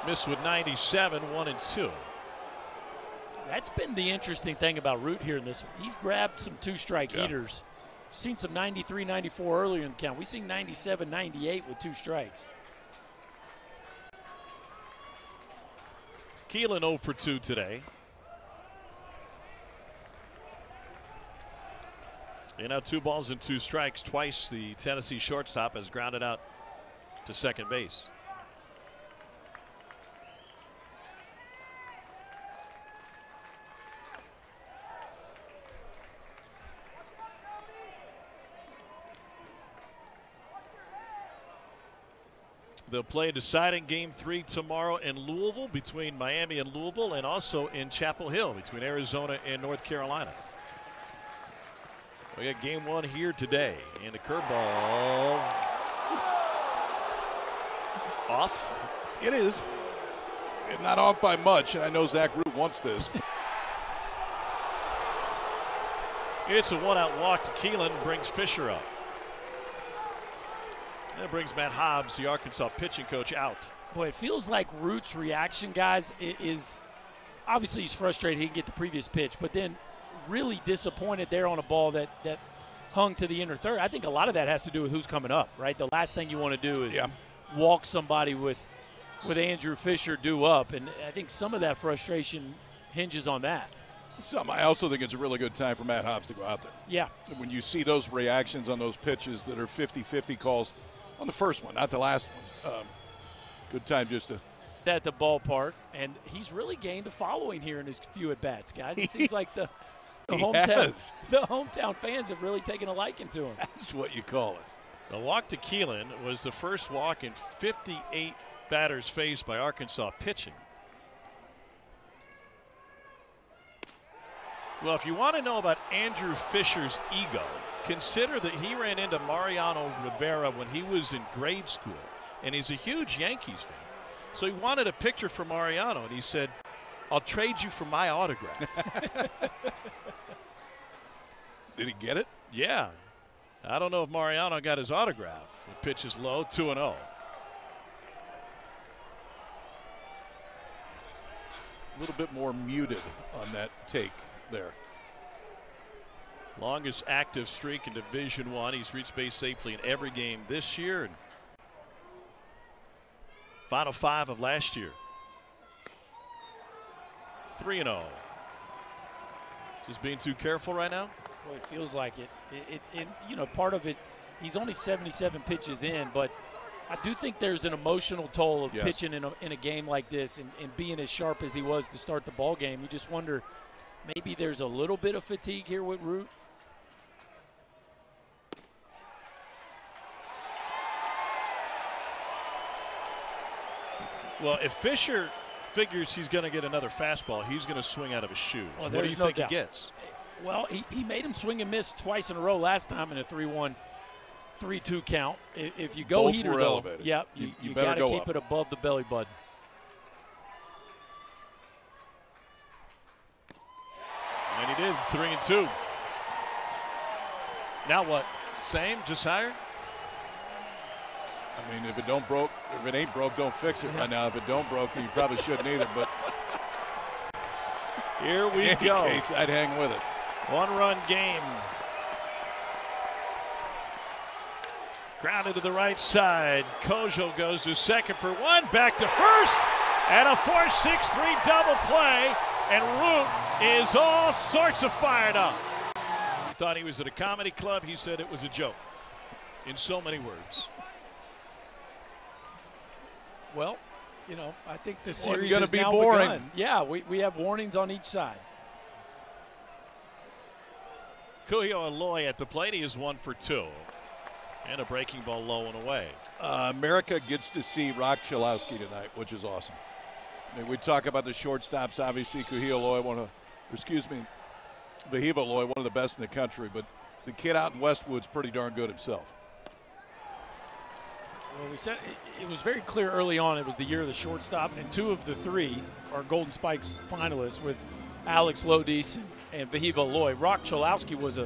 Missed with 97, 1-2. That's been the interesting thing about Root here in this one. He's grabbed some two-strike heaters. Seen some 93, 94 earlier in the count. We've seen 97, 98 with 2 strikes. Keelan 0 for 2 today. And now 2 balls and 2 strikes. Twice the Tennessee shortstop has grounded out to second base. They'll play a deciding game 3 tomorrow in Louisville, between Miami and Louisville, and also in Chapel Hill between Arizona and North Carolina. We got game 1 here today, and the curveball off. It is. And not off by much, and I know Zach Root wants this. It's a 1-out walk to Keelan, brings Fisher up. That brings Matt Hobbs, the Arkansas pitching coach, out. Boy, it feels like Root's reaction, guys, is obviously he's frustrated he didn't get the previous pitch, but then really disappointed there on a ball that hung to the inner third. I think a lot of that has to do with who's coming up, right? The last thing you want to do is walk somebody with Andrew Fisher due up, and I think some of that frustration hinges on that. I also think it's a really good time for Matt Hobbs to go out there. Yeah. When you see those reactions on those pitches that are 50-50 calls on the first one, not the last one, good time just to. At the ballpark, and he's really gained a following here in his few at-bats, guys. It seems like the hometown fans have really taken a liking to him. That's what you call it. The walk to Keelan was the first walk in 58 batters faced by Arkansas pitching. Well, if you want to know about Andrew Fisher's ego, consider that he ran into Mariano Rivera when he was in grade school, and he's a huge Yankees fan. So he wanted a picture for Mariano, and he said, "I'll trade you for my autograph." Did he get it? Yeah. I don't know if Mariano got his autograph. The pitch is low, 2-0. A little bit more muted on that take there. Longest active streak in Division I. He's reached base safely in every game this year and final 5 of last year. 3-0. Just being too careful right now? Well, it feels like it. You know, part of it, he's only 77 pitches in, but I do think there's an emotional toll of pitching in a game like this and being as sharp as he was to start the ball game. You just wonder, maybe there's a little bit of fatigue here with Root. Well, if Fisher figures he's going to get another fastball, he's going to swing out of his shoes. Well, what do you think he gets? Well, he made him swing and miss twice in a row last time in a 3-1, 3-2 count. If you go Both heater, were though, elevated. yeah, you got to keep up. it above the belly button. And he did. 3-2. Now what? Same, just higher? I mean, if it ain't broke, don't fix it right now. If it don't broke, you probably shouldn't either. But here we in go. any case, I'd hang with it. 1-run game. Grounded to the right side. Kojo goes to second for 1. Back to first. And a 4-6-3 double play. And Root is all sorts of fired up. He thought he was at a comedy club. He said it was a joke. In so many words. Well, you know, I think the series gonna is be now boring. begun. Yeah, we have warnings on each side. Kuhio Aloy at the plate. He is 1 for 2. And a breaking ball low and away. America gets to see Rock Chalowski tonight, which is awesome. I mean, we talk about the shortstops, obviously Kuhio Aloy, Vahiva Aloy, one of the best in the country, but the kid out in Westwood's pretty darn good himself. Well, we said it was very clear early on it was the year of the shortstop, and 2 of the 3 are Golden Spikes finalists with Alex Lodis and Vahiva Aloy. Rock Chalowski was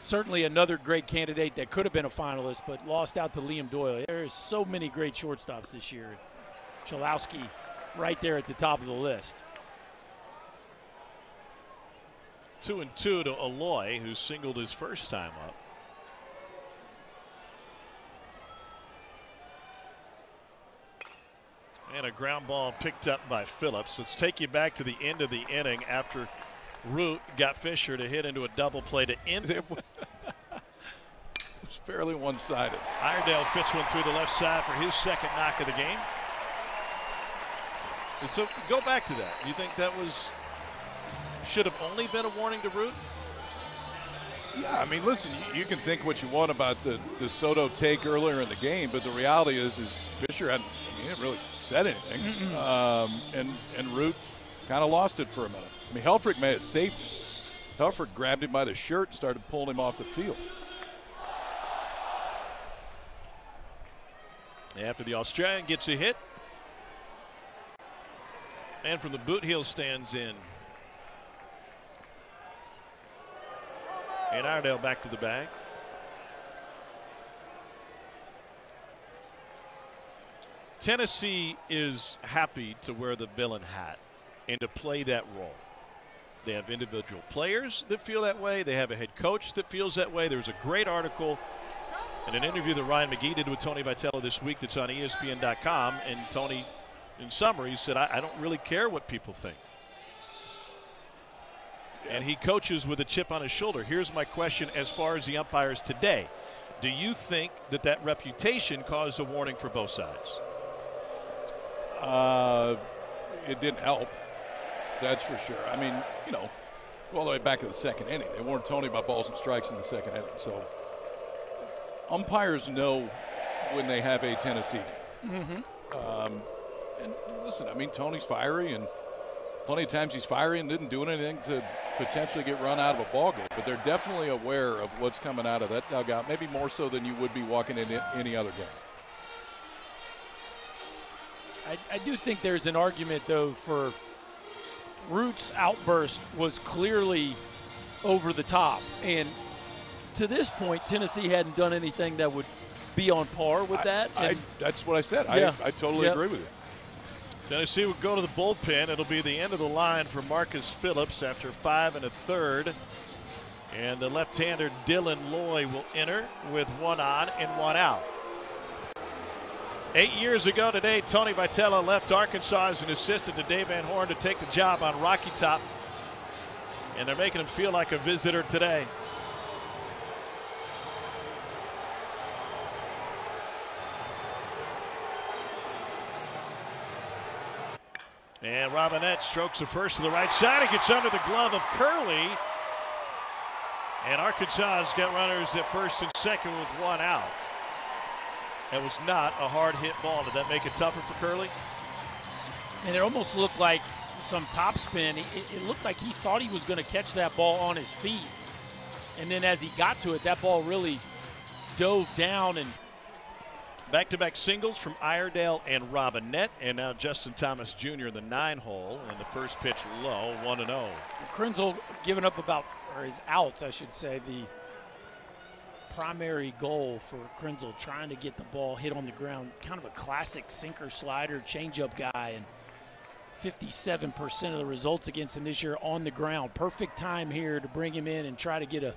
certainly another great candidate that could have been a finalist, but lost out to Liam Doyle. There is so many great shortstops this year. Chalowski right there at the top of the list. 2-2 to Aloy, who singled his first time up. And a ground ball picked up by Phillips. Let's take you back to the end of the inning after Root got Fisher to hit into a double play to end. It was fairly one-sided. Iredale fits one through the left side for his second knock of the game. And so go back to that. You think that should have only been a warning to Root? Yeah, I mean, listen, you can think what you want about the Soto take earlier in the game, but the reality is Fisher hadn't really said anything. And Root kind of lost it for a minute. I mean, Helfrich may have saved it. Helfrich grabbed him by the shirt and started pulling him off the field. After the Australian gets a hit. And from the boot heel stands in. And Iredale back to the bag. Tennessee is happy to wear the villain hat and to play that role. They have individual players that feel that way. They have a head coach that feels that way. There's a great article and an interview that Ryan McGee did with Tony Vitello this week that's on ESPN.com. And Tony, in summary, said, I don't really care what people think. And he coaches with a chip on his shoulder. Here's my question as far as the umpires today. Do you think that reputation caused a warning for both sides? It didn't help. That's for sure. I mean, go all the way back to the second inning. They warned Tony about balls and strikes in the second inning. So umpires know when they have a Tennessee team. And listen, I mean, Tony's fiery, and plenty of times he's fiery and didn't do anything to potentially get run out of a ball game. But they're definitely aware of what's coming out of that dugout, maybe more so than you would be walking into any other game. I do think there's an argument, though, for Root's outburst was clearly over the top. And to this point, Tennessee hadn't done anything that would be on par with that. That's what I said. Yeah. I totally agree with you. Tennessee will go to the bullpen. It'll be the end of the line for Marcus Phillips after 5 1/3. And the left-hander Dylan Loy will enter with 1 on and 1 out. 8 years ago today, Tony Vitello left Arkansas as an assistant to Dave Van Horn to take the job on Rocky Top. And they're making him feel like a visitor today. And Robinette strokes the first to the right side. It gets under the glove of Curley. And Arkansas has got runners at first and second with 1 out. That was not a hard hit ball. Did that make it tougher for Curley? And it almost looked like some topspin. It looked like he thought he was going to catch that ball on his feet. And then as he got to it, that ball really dove down. And back-to-back singles from Iredale and Robinette, and now Justin Thomas Jr. in the 9-hole, and the first pitch low, 1-0. Krenzel giving up about, or his outs, I should say, the primary goal for Krenzel, trying to get the ball hit on the ground. Kind of a classic sinker slider, changeup guy, and 57% of the results against him this year on the ground. Perfect time here to bring him in and try to get a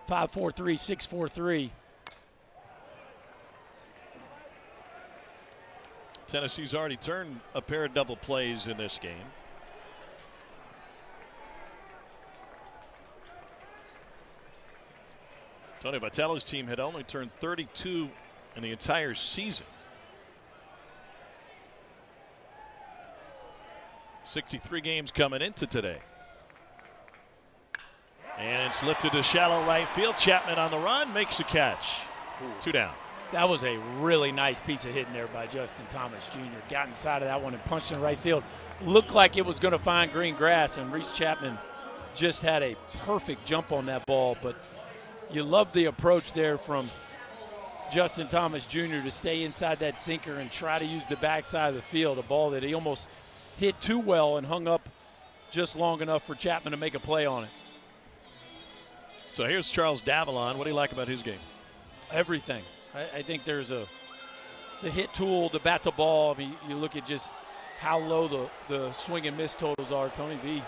5-4-3, 6-4-3. Tennessee's already turned a pair of double plays in this game. Tony Vitello's team had only turned 32 in the entire season. 63 games coming into today. And it's lifted to shallow right field. Chapman on the run, makes the catch. 2 down. That was a really nice piece of hitting there by Justin Thomas Jr. Got inside of that one and punched in right field. Looked like it was going to find green grass, and Reese Chapman just had a perfect jump on that ball. But you love the approach there from Justin Thomas Jr. to stay inside that sinker and try to use the backside of the field, a ball that he almost hit too well and hung up just long enough for Chapman to make a play on it. So here's Charles Davalon. What do you like about his game? Everything. I think there's the hit tool, the bat to ball. I mean, you look at just how low the swing and miss totals are. Tony V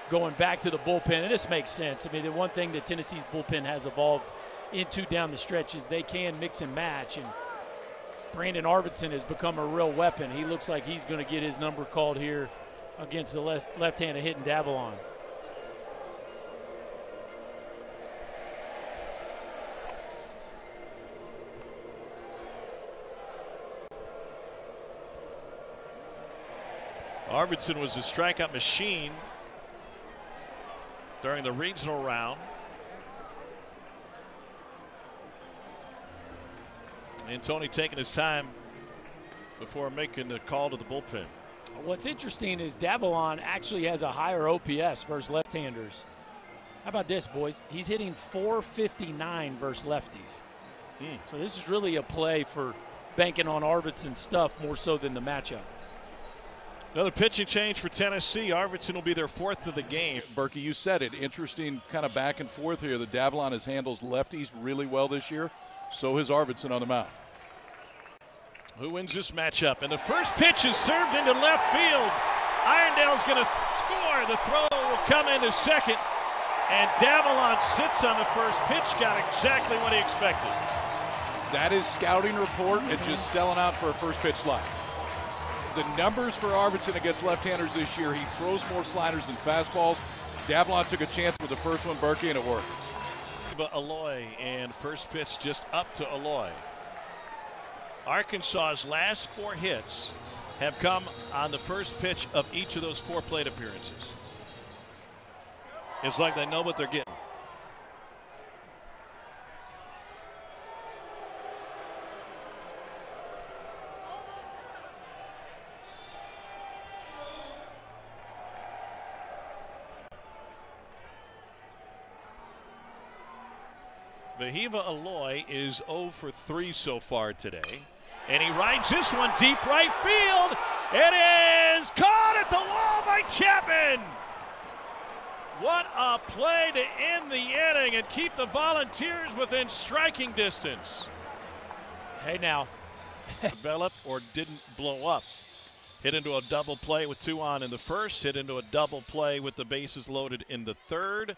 going back to the bullpen, and this makes sense. I mean, the one thing that Tennessee's bullpen has evolved into down the stretch is they can mix and match, and Brandon Arvidsson has become a real weapon. He looks like he's going to get his number called here against the left-handed hitting Davalon. Arvidsson was a strikeout machine during the regional round. And Tony taking his time before making the call to the bullpen. What's interesting is Davalon actually has a higher OPS versus left-handers. How about this, boys? He's hitting .459 versus lefties. So this is really a play for banking on Arvidsson's stuff more so than the matchup. Another pitching change for Tennessee. Arvidsson will be their 4th of the game. Berkey, you said it. Interesting kind of back and forth here. The Davalon has handles lefties really well this year. So has Arvidsson on the mound. Who wins this matchup? And the first pitch is served into left field. Irondale's going to score. The throw will come into second. And Davalon sits on the first pitch. Got exactly what he expected. That is scouting report and just selling out for a first pitch slide. The numbers for Arvidsson against left-handers this year, he throws more sliders than fastballs. Davalon took a chance with the first one, Berkey, and it worked. Aloy, and first pitch just up to Aloy. Arkansas's last 4 hits have come on the first pitch of each of those 4 plate appearances. It's like they know what they're getting. Vahiva Aloy is 0 for 3 so far today. And he rides this one deep right field. It is caught at the wall by Chapman. What a play to end the inning and keep the Volunteers within striking distance. Hey now. Developed or didn't blow up. Hit into a double play with 2 on in the first. Hit into a double play with the bases loaded in the third.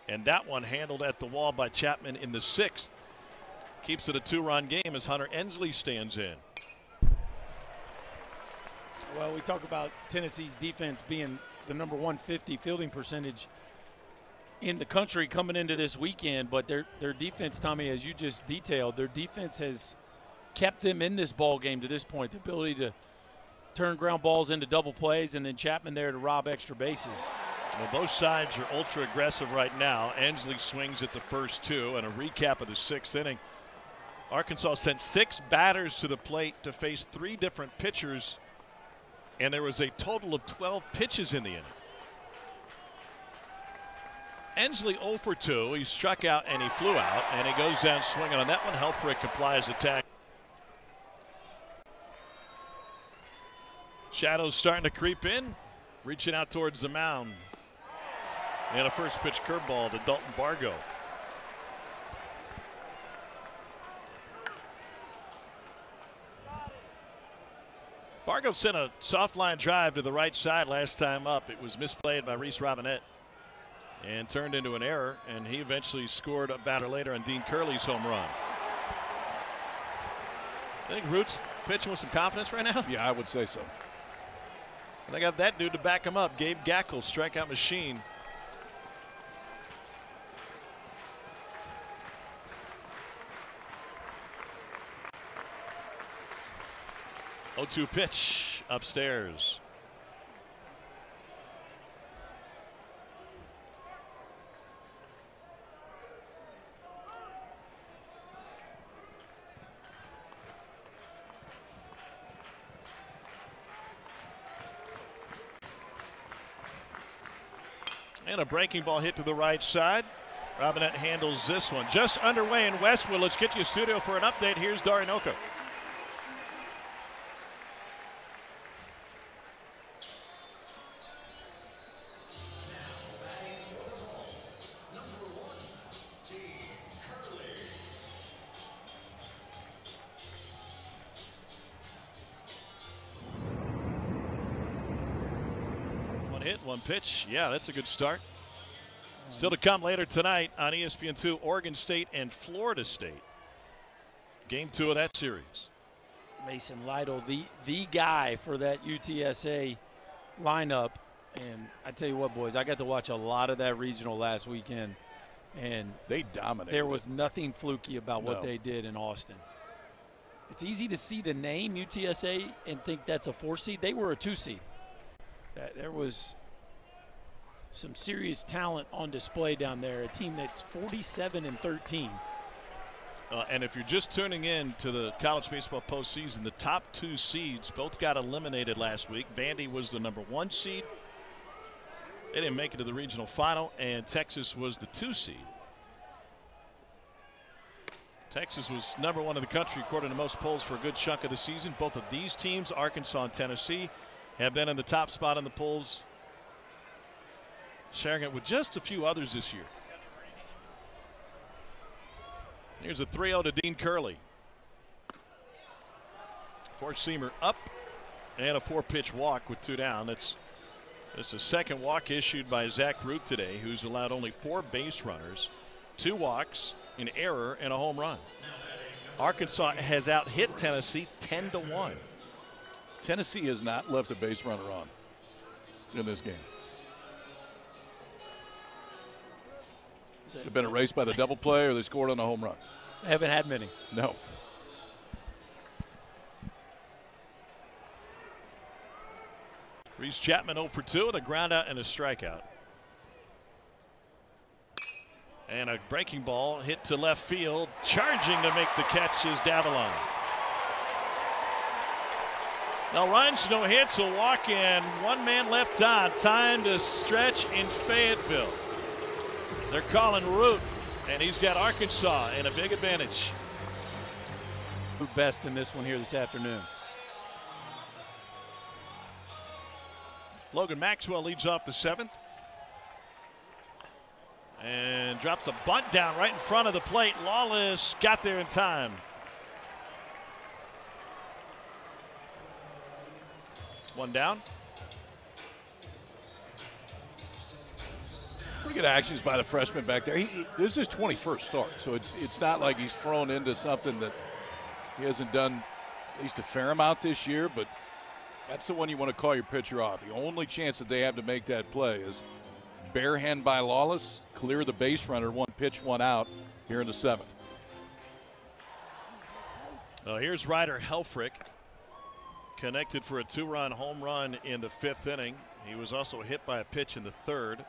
And that one handled at the wall by Chapman in the 6th. Keeps it a 2-run game as Hunter Ensley stands in. Well, we talk about Tennessee's defense being the number 150 fielding percentage in the country coming into this weekend, but their defense, Tommy, as you just detailed, their defense has kept them in this ball game to this point. The ability to turn ground balls into double plays, and then Chapman there to rob extra bases. Well, both sides are ultra aggressive right now. Ensley swings at the first 2, and a recap of the 6th inning. Arkansas sent 6 batters to the plate to face 3 different pitchers, and there was a total of 12 pitches in the inning. Ensley 0 for 2. He struck out and he flew out, and he goes down swinging on that one. Helfrich complies attack. Shadows starting to creep in, reaching out towards the mound. And a first pitch curveball to Dalton Bargo. Bargo sent a soft line drive to the right side last time up. It was misplayed by Reese Robinette and turned into an error, and he eventually scored a batter later on Dean Curley's home run. I think Root's pitching with some confidence right now. Yeah, I would say so. And they got that dude to back him up. Gabe Gackle, strikeout machine. Oh, 2 pitch upstairs. And a breaking ball hit to the right side. Robinette handles this one. Just underway in Westwood. Let's get you a studio for an update. Here's Darinoka. Hit, 1 pitch. Yeah, that's a good start. Still to come later tonight on ESPN2, Oregon State and Florida State. Game 2 of that series. Mason Lytle, the guy for that UTSA lineup. And I tell you what, boys, I got to watch a lot of that regional last weekend. And they dominated. There was nothing fluky about what they did in Austin. It's easy to see the name UTSA and think that's a 4 seed. They were a 2 seed. There was some serious talent on display down there. A team that's 47-13. And if you're just tuning in to the college baseball postseason, the top 2 seeds both got eliminated last week. Vandy was the number 1 seed. They didn't make it to the regional final, and Texas was the 2 seed. Texas was number 1 in the country according to most polls for a good chunk of the season. Both of these teams, Arkansas and Tennessee, have been in the top spot in the polls, sharing it with just a few others this year. Here's a 3-0 to Dean Curley. 4-seamer up and a 4-pitch walk with 2 down. That's the second walk issued by Zach Root today, who's allowed only 4 base runners, 2 walks, an error, and a home run. Arkansas has out-hit Tennessee 10-1. Tennessee has not left a base runner on in this game. They've been erased by the double play, or they scored on a home run. They haven't had many. No. Reese Chapman 0 for 2 with a ground out and a strikeout. And a breaking ball hit to left field. Charging to make the catch is Davalon. Now runs, no hits, a walk, and 1 man left on. Time to stretch in Fayetteville. They're calling Root, and he's got Arkansas in a big advantage. Best in this one here this afternoon. Logan Maxwell leads off the 7th. And drops a bunt down right in front of the plate. Lawless got there in time. One down. Pretty good actions by the freshman back there. This is his 21st start, so it's not like he's thrown into something that he hasn't done at least a fair amount this year, but that's the one you want to call your pitcher off. The only chance that they have to make that play is barehand by Lawless, clear the base runner, one pitch, one out here in the 7th. Here's Ryder Helfrich, connected for a 2-run home run in the 5th inning. He was also hit by a pitch in the 3rd.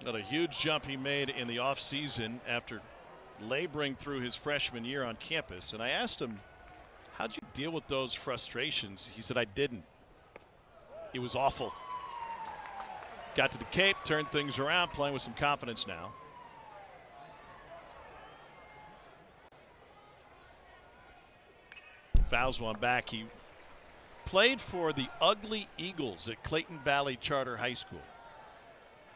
Got a huge jump he made in the offseason after laboring through his freshman year on campus. And I asked him, how'd you deal with those frustrations? He said, I didn't. It was awful. Got to the Cape, turned things around, playing with some confidence now. Fouls one back. He played for the Ugly Eagles at Clayton Valley Charter High School.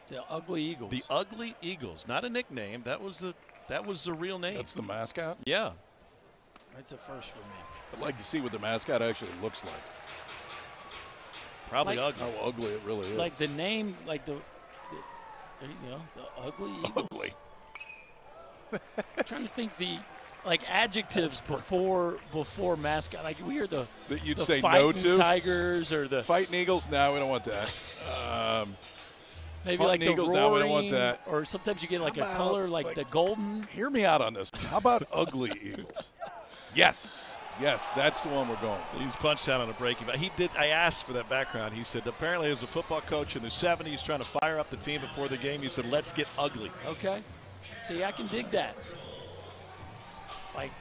The Ugly Eagles. The Ugly Eagles, not a nickname. That was the real name. That's the mascot? Yeah. That's a first for me. I'd like to see what the mascot actually looks like. Probably like, ugly. How ugly it really is. Like the name, like the Ugly Eagles. Ugly. I'm trying to think the adjectives before mascot. Like we hear the that you'd the say fighting no to? Tigers or the Fighting Eagles? No, we don't want that. maybe Hunting like the Eagles? roaring, No, we don't want that. Or sometimes you get like How a about, color like the golden. Hear me out on this. How about Ugly Eagles? Yes. Yes, that's the one we're going with. He's punched out on a breaking. But he did. I asked for that background. He said apparently as a football coach in the 70s trying to fire up the team before the game, he said, let's get ugly. Okay. See, I can dig that. Like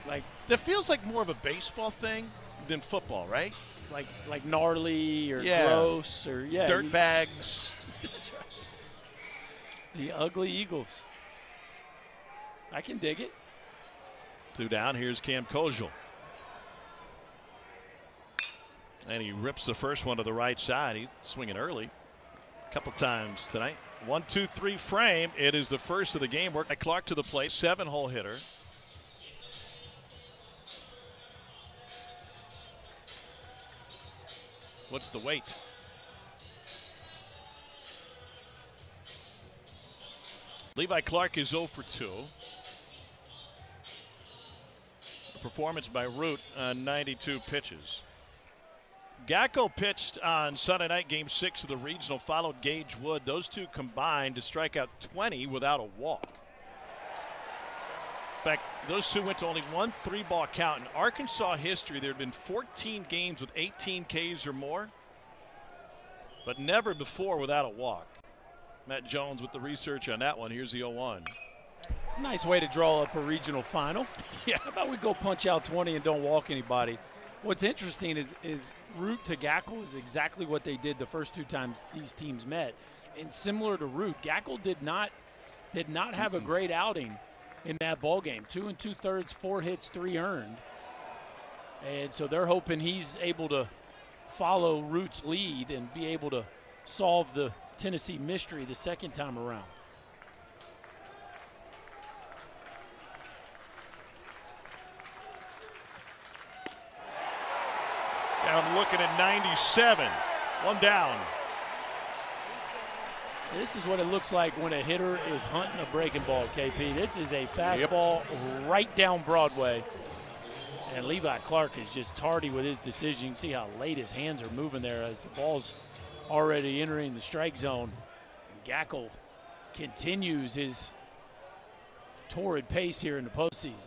that feels like more of a baseball thing than football, right? like gnarly or Yeah. gross or Dirt bags. The Ugly Eagles. I can dig it. 2 down. Here's Cam Kojal. And he rips the first one to the right side. He's swinging early a couple times tonight. 1-2-3 frame. It is the first of the game. Work by Clark to the plate. 7-hole hitter. What's the weight? Levi Clark is 0 for 2. A performance by Root on 92 pitches. Gacko pitched on Sunday night, Game 6 of the regional, followed Gage Wood. Those two combined to strike out 20 without a walk. In fact, those two went to only one 3-ball count. In Arkansas history, there had been 14 games with 18 Ks or more, but never before without a walk. Matt Jones with the research on that one. Here's the 0-1. Nice way to draw up a regional final. Yeah. How about we go punch out 20 and don't walk anybody? What's interesting is Root to Gackle is exactly what they did the first 2 times these teams met. And similar to Root, Gackle did not have a great outing in that ball game. 2 2/3, 4 hits, 3 earned. And so they're hoping he's able to follow Root's lead and be able to solve the Tennessee mystery the second time around. I'm looking at 97. 1 down. This is what it looks like when a hitter is hunting a breaking ball, KP. This is a fastball right down Broadway. And Levi Clark is just tardy with his decision. You can see how late his hands are moving there as the ball's already entering the strike zone. And Gackle continues his torrid pace here in the postseason.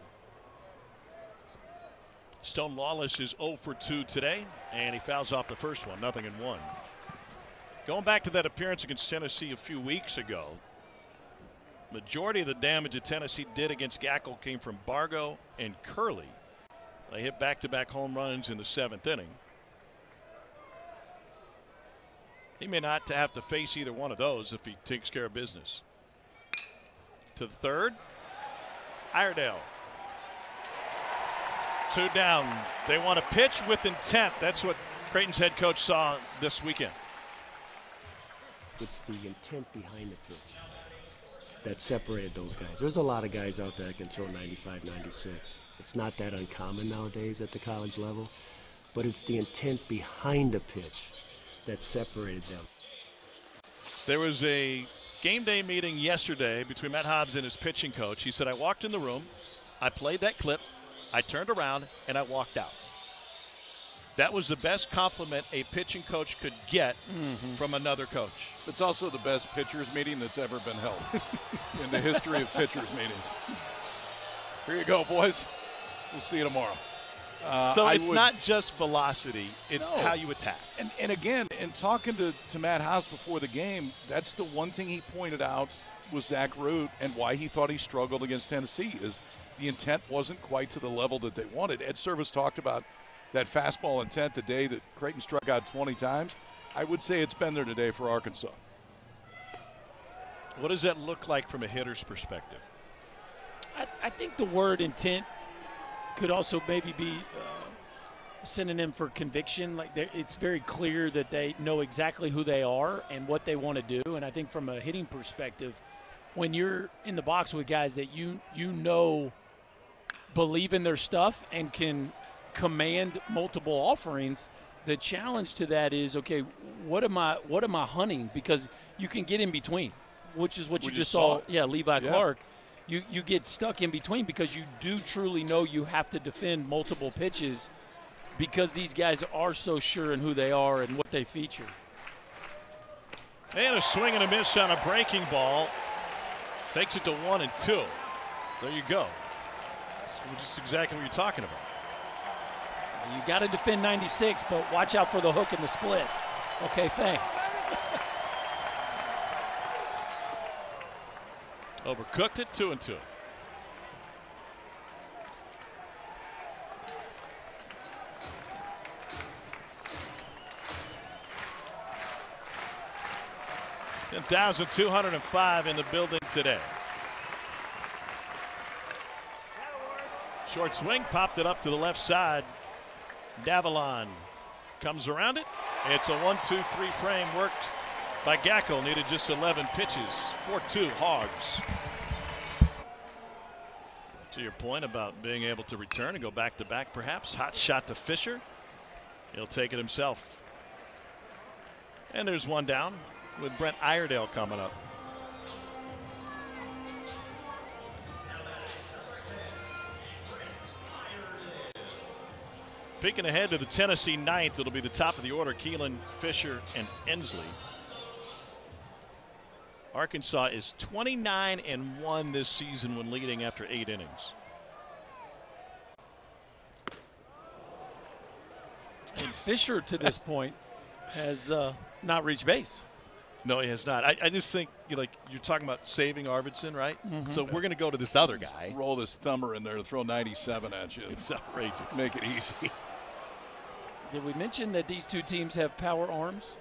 Stone Lawless is 0 for 2 today, and he fouls off the first one, 0-1. Going back to that appearance against Tennessee a few weeks ago, majority of the damage that Tennessee did against Gackle came from Bargo and Curley. They hit back-to-back home runs in the 7th inning. He may not have to face either one of those if he takes care of business. To the 3rd, Iredale. 2 down. They want to pitch with intent. That's what Creighton's head coach saw this weekend. It's the intent behind the pitch. that separated those guys. There's a lot of guys out there that can throw 95, 96. It's not that uncommon nowadays at the college level, but it's the intent behind the pitch that separated them. There was a game day meeting yesterday between Matt Hobbs and his pitching coach. He said, I walked in the room, I played that clip, I turned around, and I walked out. That was the best compliment a pitching coach could get from another coach. It's also the best pitchers meeting that's ever been held in the history of pitchers meetings. Here you go, boys. We'll see you tomorrow. So it's not just velocity, it's how you attack. And again, in talking to Matt House before the game, that's the one thing he pointed out was Zach Root and why he thought he struggled against Tennessee is the intent wasn't quite to the level that they wanted. Ed Service talked about that fastball intent the day that Creighton struck out 20 times. I would say it's been there today for Arkansas. What does that look like from a hitter's perspective? I think the word intent could also maybe be a synonym for conviction. Like it's very clear that they know exactly who they are and what they want to do. And I think from a hitting perspective, when you're in the box with guys that you know believe in their stuff and can command multiple offerings, the challenge to that is, okay, what am I hunting? Because you can get in between, which is what you just saw. Yeah, Levi Clark. You get stuck in between because you do truly know you have to defend multiple pitches because these guys are so sure in who they are and what they feature. And a swing and a miss on a breaking ball. Takes it to 1-2. There you go. That's just exactly what you're talking about. You got to defend 96, but watch out for the hook and the split. Okay, thanks. Overcooked it, 2-2. $10,205 in the building today. Short swing, popped it up to the left side. Davalon comes around it. It's a 1-2-3 frame worked by Gackle. Needed just 11 pitches. 4-2 Hogs. To your point about being able to return and go back to back perhaps. Hot shot to Fisher. He'll take it himself. And there's one down with Brent Iredale coming up. Peeking ahead to the Tennessee ninth, it'll be the top of the order, Keelan, Fisher, and Ensley. Arkansas is 29-1 this season when leading after 8 innings. And Fisher to this point has not reached base. No, he has not. I just think you're talking about saving Arvidsson, right? So we're going to go to this other guy. Roll this thumber in there to throw 97 at you. It's outrageous. Make it easy. Did we mention that these two teams have power arms?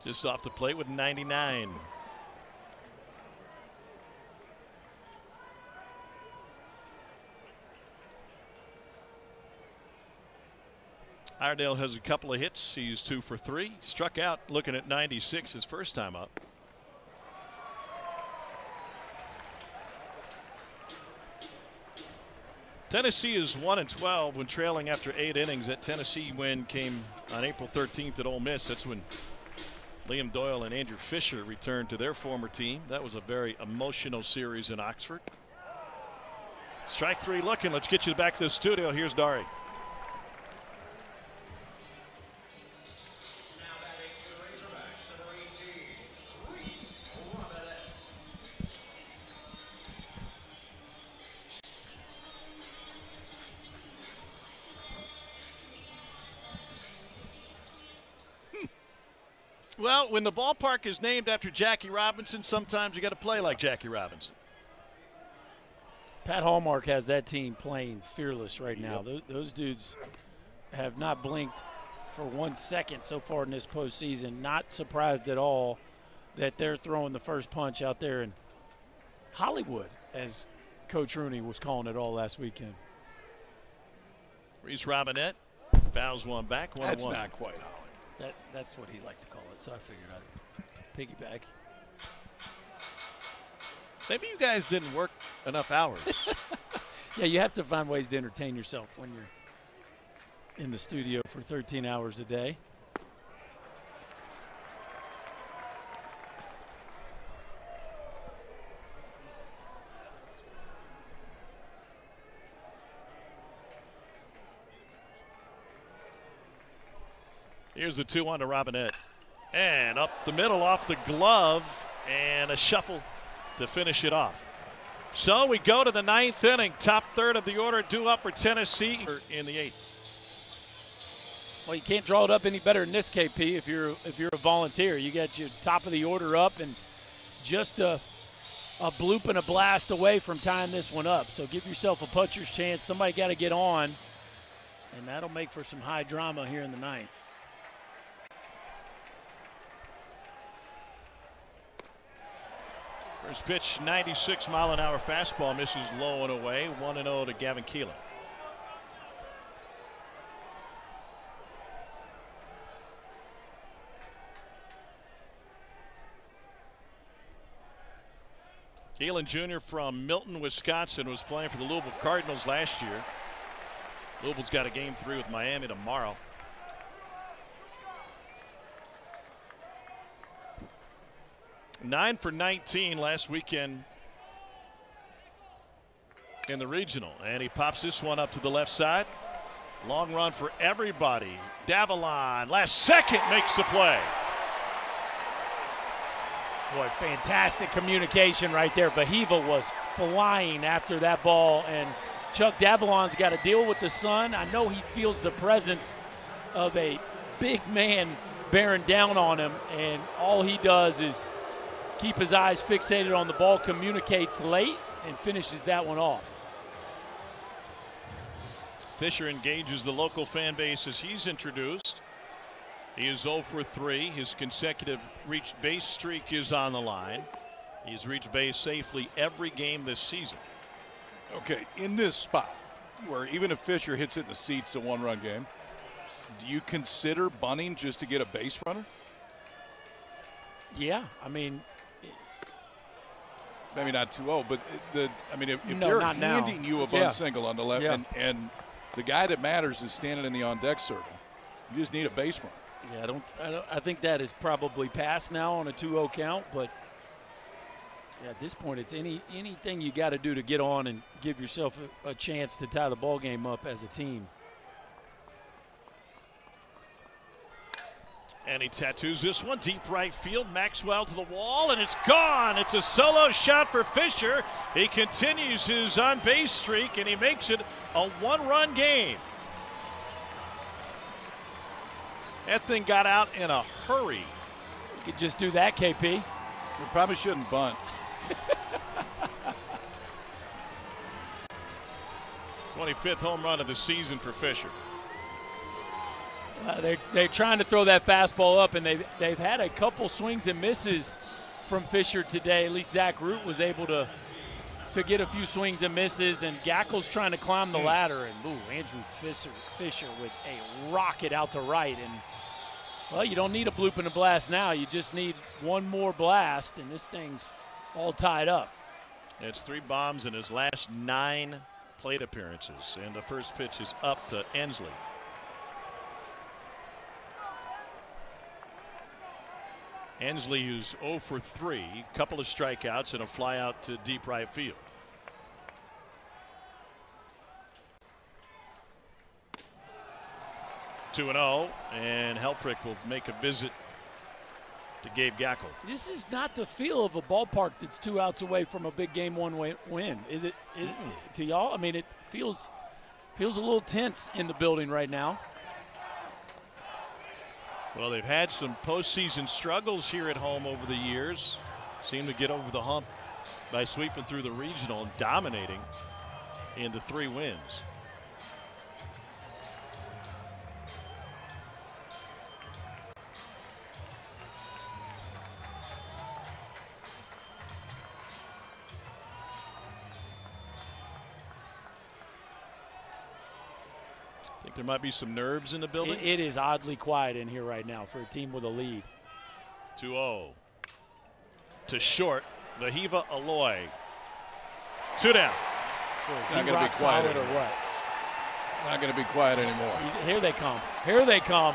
Just off the plate with 99. Iredale has a couple of hits. He's 2 for 3. Struck out looking at 96 his first time up. Tennessee is 1-12 when trailing after 8 innings. That Tennessee win came on April 13th at Ole Miss. That's when Liam Doyle and Andrew Fisher returned to their former team. That was a very emotional series in Oxford. Strike 3 looking. Let's get you back to the studio. Here's Dari. Well, when the ballpark is named after Jackie Robinson, sometimes you got to play like Jackie Robinson. Pat Hallmark has that team playing fearless right now. Those dudes have not blinked for 1 second so far in this postseason. Not surprised at all that they're throwing the first punch out there in Hollywood, as Coach Rooney was calling it all last weekend. Reese Robinette Fouls one back, 1-1. That's not quite Holly. That's what he liked to call it, so I figured I'd piggyback. Maybe you guys didn't work enough hours. Yeah, you have to find ways to entertain yourself when you're in the studio for 13 hours a day. Here's the 2-1 to Robinette. And up the middle off the glove, and a shuffle to finish it off. So we go to the 9th inning. Top third of the order due up for Tennessee in the 8th. Well, you can't draw it up any better than this, KP, if you're a volunteer. You got your top of the order up and just a bloop and a blast away from tying this one up. So give yourself a puncher's chance. Somebody got to get on, and that'll make for some high drama here in the 9th. First pitch, 96-mile-an-hour fastball, misses low and away. 1-0 to Gavin Keelan. Keelan Jr. from Milton, Wisconsin, was playing for the Louisville Cardinals last year. Louisville's got a game 3 with Miami tomorrow. Nine for 19 last weekend in the regional, and he pops this one up to the left side. Long run for everybody. Davalon, last second, makes the play. Boy, fantastic communication right there. Vahiva was flying after that ball, and Chuck Davalon's got to deal with the sun. I know he feels the presence of a big man bearing down on him, and all he does is keep his eyes fixated on the ball, communicates late, and finishes that one off. Fisher engages the local fan base as he's introduced. He is 0 for 3. His consecutive reached base streak is on the line. He's reached base safely every game this season. Okay, in this spot, where even if Fisher hits it in the seats, a one-run game, do you consider bunting just to get a base runner? Yeah, I mean, maybe not 2-0, but if no, they're not handing now. you a bunt single on the left, Yeah. and the guy that matters is standing in the on-deck circle, you just need a base runner. Yeah, I think that is probably past now on a 2-0 count, but yeah, at this point, it's anything you got to do to get on and give yourself a chance to tie the ball game up as a team. And he tattoos this one deep right field. Maxwell to the wall, and it's gone. It's a solo shot for Fisher. He continues his on-base streak, and he makes it a one-run game. That thing got out in a hurry. You could just do that, KP. We probably shouldn't bunt. 25th home run of the season for Fisher. They're trying to throw that fastball up, and they've had a couple swings and misses from Fisher today. At least Zach Root was able to get a few swings and misses, and Gackel's trying to climb the ladder, and Andrew Fisher with a rocket out to right. And well, you don't need a bloop and a blast now. You just need one more blast, and this thing's all tied up. It's 3 bombs in his last 9 plate appearances, and the first pitch is up to Ensley. Ensley, who's 0 for 3, couple of strikeouts and a fly out to deep right field. Two and 0, and Helfrich will make a visit to Gabe Gackel. This is not the feel of a ballpark that's 2 outs away from a big game 1 win, is it? To y'all? I mean, it feels a little tense in the building right now. Well, they've had some postseason struggles here at home over the years. Seem to get over the hump by sweeping through the regional and dominating in the 3 wins. Think there might be some nerves in the building? It is oddly quiet in here right now for a team with a lead. 2-0. To short, Vahiva Aloy. 2 down. Is not he going to rock be quiet solid or anymore. what? Not going to be quiet anymore. Here they come. Here they come.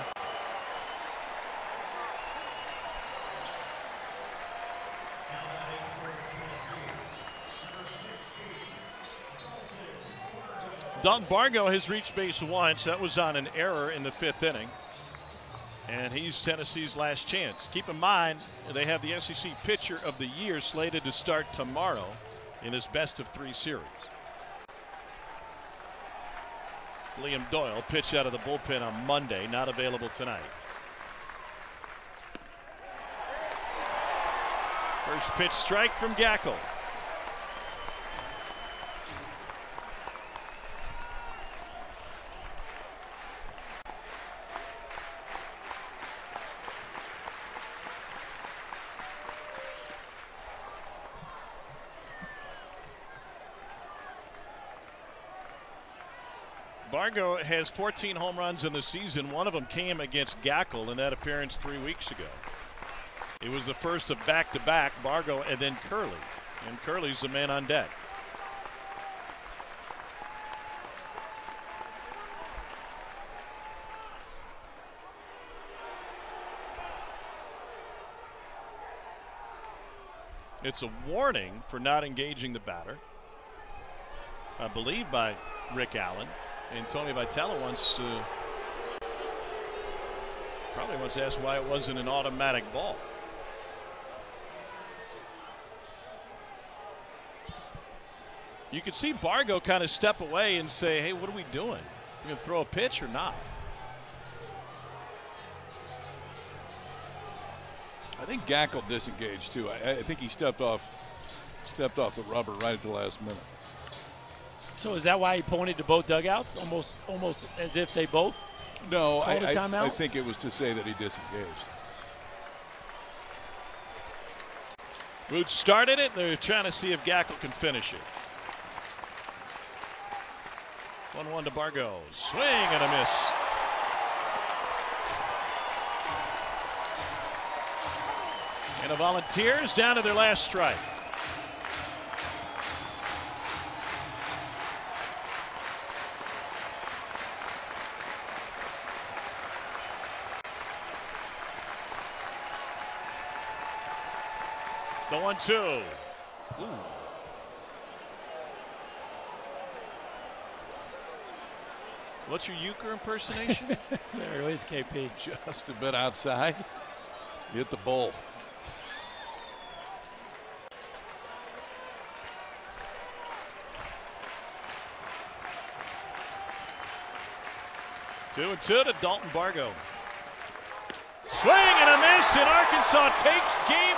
Dalton Bargo has reached base once. That was on an error in the 5th inning. And he's Tennessee's last chance. Keep in mind, they have the SEC Pitcher of the Year slated to start tomorrow in this best-of-3 series. Liam Doyle pitched out of the bullpen on Monday, not available tonight. First pitch strike from Gackle. Bargo has 14 home runs in the season. One of them came against Gackle in that appearance 3 weeks ago. It was the first of back-to-back, Bargo and then Curley. And Curley's the man on deck. It's a warning for not engaging the batter, I believe by Rick Allen. And Tony Vitello probably once asked why it wasn't an automatic ball. You could see Bargo kind of step away and say, hey, what are we doing? You gonna throw a pitch or not? I think Gackle disengaged too. I think he stepped off the rubber right at the last minute. So is that why he pointed to both dugouts, almost as if they both? No, called a timeout? I think it was to say that he disengaged. Roots started it. They're trying to see if Gackle can finish it. 1-1 to Bargo. Swing and a miss. And the Volunteers down to their last strike. The 1-2. Ooh. What's your euchre impersonation? There it is, KP. Just a bit outside. Hit the bull. Two and two to Dalton Bargo. Swing and a miss, and Arkansas takes game